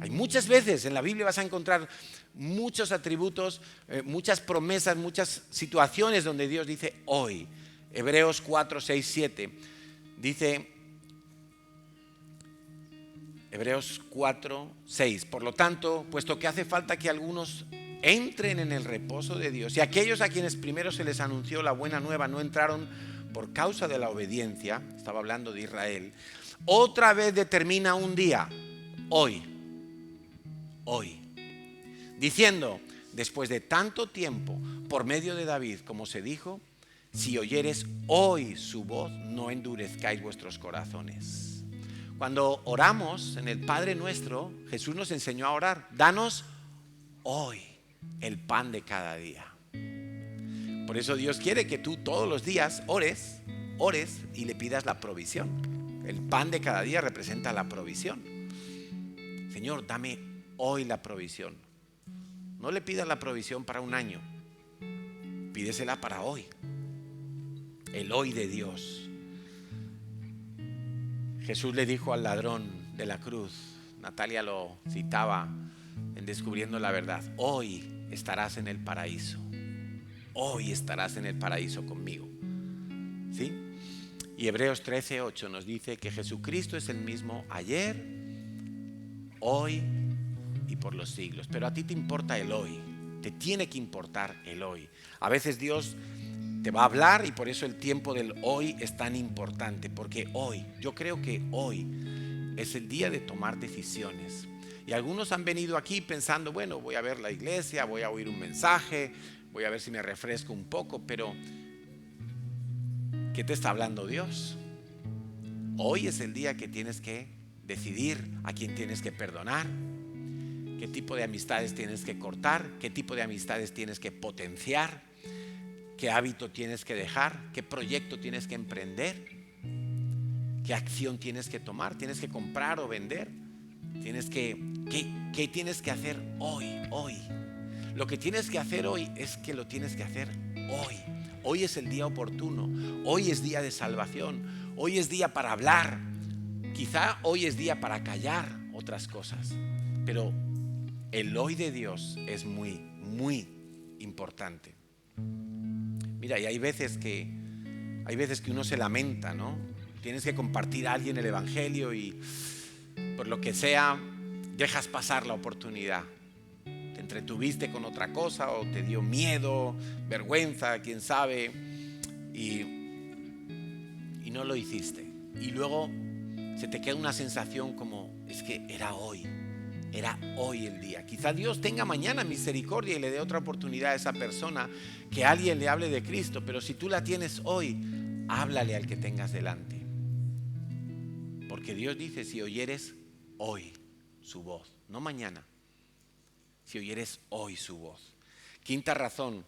Hay muchas veces en la Biblia vas a encontrar muchos atributos, muchas promesas, muchas situaciones donde Dios dice hoy. Hebreos 4, 6, 7 dice, Hebreos 4, 6, por lo tanto, puesto que hace falta que algunos entren en el reposo de Dios y aquellos a quienes primero se les anunció la buena nueva no entraron por causa de la obediencia, estaba hablando de Israel, otra vez determina un día, hoy, diciendo, después de tanto tiempo, por medio de David, como se dijo, si oyeres hoy su voz, no endurezcáis vuestros corazones. Cuando oramos en el Padre Nuestro, Jesús nos enseñó a orar, danos hoy el pan de cada día. Por eso Dios quiere que tú todos los días ores y le pidas la provisión. El pan de cada día representa la provisión. Señor, dame hoy la provisión. No le pidas la provisión para un año, pídesela para hoy. El hoy de Dios. Jesús le dijo al ladrón de la cruz, Natalia lo citaba en Descubriendo la Verdad, hoy estarás en el paraíso. Hoy estarás en el paraíso conmigo. ¿Sí? Y Hebreos 13:8 nos dice que Jesucristo es el mismo ayer, hoy y por los siglos. Pero a ti te importa el hoy, te tiene que importar el hoy. A veces Dios te va a hablar y por eso el tiempo del hoy es tan importante, porque hoy, yo creo que hoy es el día de tomar decisiones. Y algunos han venido aquí pensando, bueno, voy a ver la iglesia, voy a oír un mensaje, voy a ver si me refresco un poco, pero ¿qué te está hablando Dios? Hoy es el día que tienes que decidir a quién tienes que perdonar, qué tipo de amistades tienes que cortar, qué tipo de amistades tienes que potenciar, qué hábito tienes que dejar, qué proyecto tienes que emprender, qué acción tienes que tomar, tienes que comprar o vender, ¿qué tienes que hacer hoy? Lo que tienes que hacer hoy es que lo tienes que hacer hoy. Hoy es el día oportuno, hoy es día de salvación, hoy es día para hablar, quizá hoy es día para callar otras cosas, pero el hoy de Dios es muy, muy importante. Mira, y hay veces que uno se lamenta, ¿no? Tienes que compartir a alguien el evangelio y por lo que sea dejas pasar la oportunidad. Te entretuviste con otra cosa o te dio miedo, vergüenza, quién sabe, y no lo hiciste. Y luego se te queda una sensación como, es que era hoy, Era hoy el día. Quizá Dios tenga mañana misericordia y le dé otra oportunidad a esa persona, que alguien le hable de Cristo, pero si tú la tienes hoy, háblale al que tengas delante. Porque Dios dice, si oyeres hoy su voz, no mañana, si oyeres hoy su voz. Quinta razón,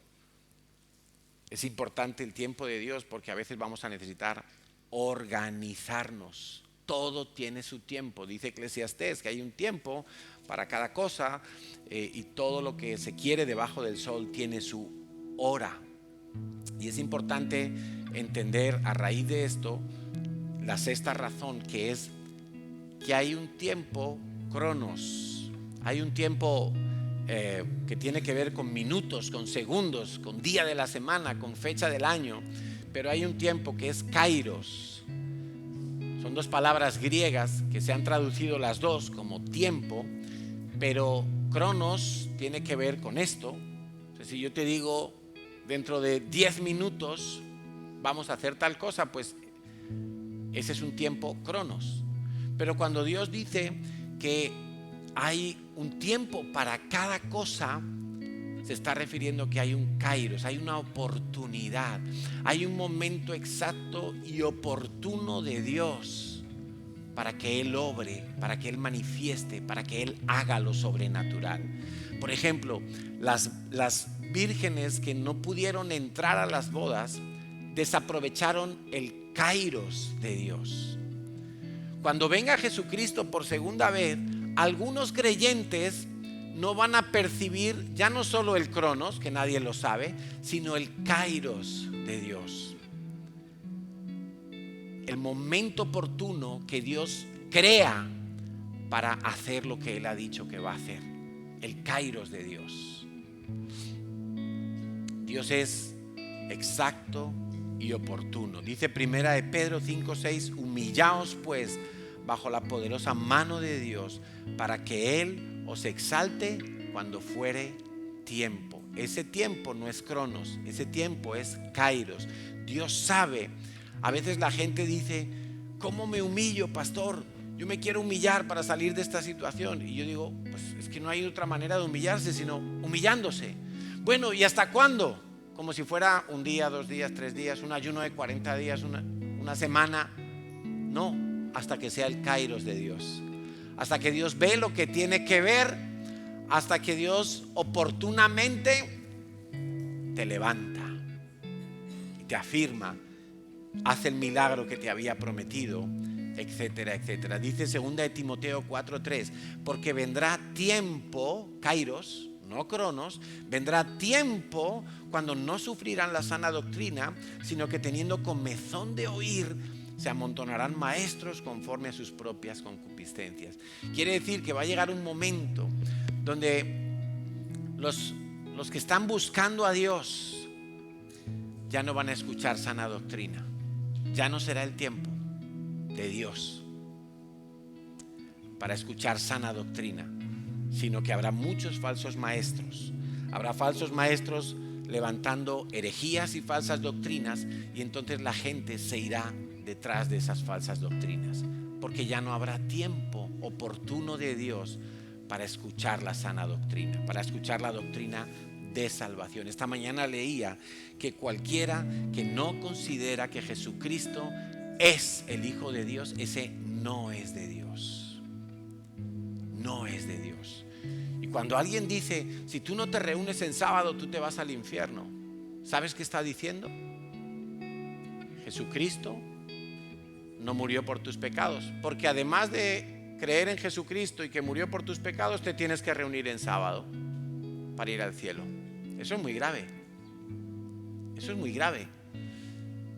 es importante el tiempo de Dios porque a veces vamos a necesitar organizarnos. Todo tiene su tiempo. Dice Eclesiastés que hay un tiempo para cada cosa y todo lo que se quiere debajo del sol tiene su hora. Y es importante entender a raíz de esto la sexta razón, que es que hay un tiempo cronos. Hay un tiempo que tiene que ver con minutos, con segundos, con día de la semana, con fecha del año. Pero hay un tiempo que es kairos. Son dos palabras griegas que se han traducido las dos como tiempo, pero cronos tiene que ver con esto. O sea, si yo te digo, dentro de 10 minutos vamos a hacer tal cosa, pues ese es un tiempo cronos. Pero cuando Dios dice que hay un tiempo para cada cosa, se está refiriendo que hay un kairos, hay una oportunidad, hay un momento exacto y oportuno de Dios para que Él obre, para que Él manifieste, para que Él haga lo sobrenatural. Por ejemplo, las vírgenes que no pudieron entrar a las bodas desaprovecharon el kairos de Dios. Cuando venga Jesucristo por segunda vez, algunos creyentes no van a percibir ya no solo el cronos, que nadie lo sabe, sino el kairos de Dios. El momento oportuno que Dios crea para hacer lo que Él ha dicho que va a hacer. El kairos de Dios. Dios es exacto y oportuno. Dice primera de Pedro 5:6, humillaos pues bajo la poderosa mano de Dios para que Él os exalte cuando fuere tiempo. Ese tiempo no es cronos, ese tiempo es kairos. Dios sabe. A veces la gente dice, ¿cómo me humillo, pastor? Yo me quiero humillar para salir de esta situación. Y yo digo, pues es que no hay otra manera de humillarse sino humillándose. Bueno, ¿y hasta cuándo? Como si fuera un día, 2 días, 3 días, un ayuno de 40 días, una semana. No, hasta que sea el kairos de Dios. Hasta que Dios ve lo que tiene que ver, hasta que Dios oportunamente te levanta y te afirma, hace el milagro que te había prometido, etcétera, etcétera. Dice 2 de Timoteo 4:3, porque vendrá tiempo, kairos, no cronos, vendrá tiempo cuando no sufrirán la sana doctrina, sino que teniendo comezón de oír, se amontonarán maestros conforme a sus propias concupiscencias. Quiere decir que va a llegar un momento donde los que están buscando a Dios ya no van a escuchar sana doctrina. Ya no será el tiempo de Dios para escuchar sana doctrina, sino que habrá muchos falsos maestros. Habrá falsos maestros levantando herejías y falsas doctrinas, y entonces la gente se irá detrás de esas falsas doctrinas, porque ya no habrá tiempo oportuno de Dios para escuchar la sana doctrina, para escuchar la doctrina de salvación. Esta mañana leía que cualquiera que no considera que Jesucristo es el Hijo de Dios, ese no es de Dios. No es de Dios. Y cuando alguien dice, si tú no te reúnes en sábado, tú te vas al infierno, ¿sabes qué está diciendo? Jesucristo no murió por tus pecados, porque además de creer en Jesucristo y que murió por tus pecados, te tienes que reunir en sábado para ir al cielo. Eso es muy grave. Eso es muy grave.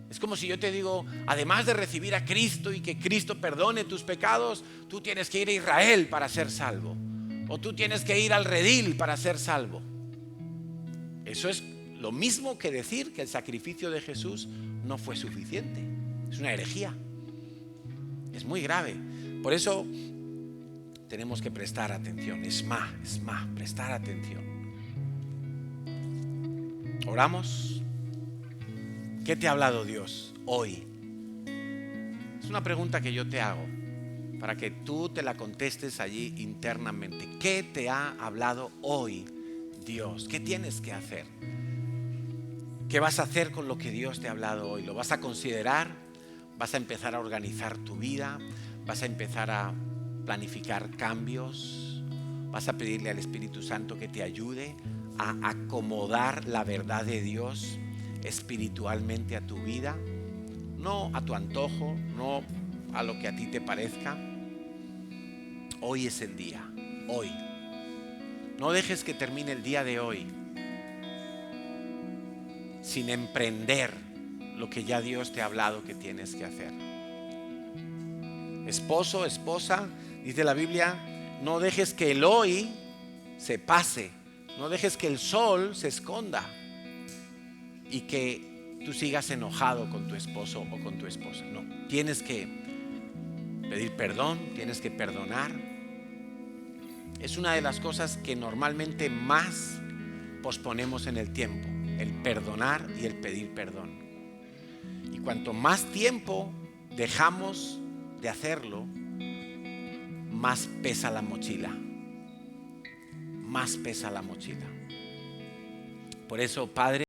Es como si yo te digo, además de recibir a Cristo y que Cristo perdone tus pecados, tú tienes que ir a Israel para ser salvo, o tú tienes que ir al redil para ser salvo. Eso es lo mismo que decir que el sacrificio de Jesús no fue suficiente. Es una herejía. Es muy grave. Por eso tenemos que prestar atención. Es más, prestar atención. Oramos. ¿Qué te ha hablado Dios hoy? Es una pregunta que yo te hago para que tú te la contestes allí internamente. ¿Qué te ha hablado hoy Dios? ¿Qué tienes que hacer? ¿Qué vas a hacer con lo que Dios te ha hablado hoy? ¿Lo vas a considerar? ¿Vas a empezar a organizar tu vida? ¿Vas a empezar a planificar cambios? ¿Vas a pedirle al Espíritu Santo que te ayude a acomodar la verdad de Dios espiritualmente a tu vida? No a tu antojo, no a lo que a ti te parezca. Hoy es el día, hoy. No dejes que termine el día de hoy sin emprender lo que ya Dios te ha hablado que tienes que hacer. Esposo, esposa, dice la Biblia, no dejes que el hoy se pase, no dejes que el sol se esconda y que tú sigas enojado con tu esposo o con tu esposa. No, tienes que pedir perdón, tienes que perdonar. Es una de las cosas que normalmente más posponemos en el tiempo, el perdonar y el pedir perdón. Y cuanto más tiempo dejamos de hacerlo, más pesa la mochila. Más pesa la mochila. Por eso, Padre,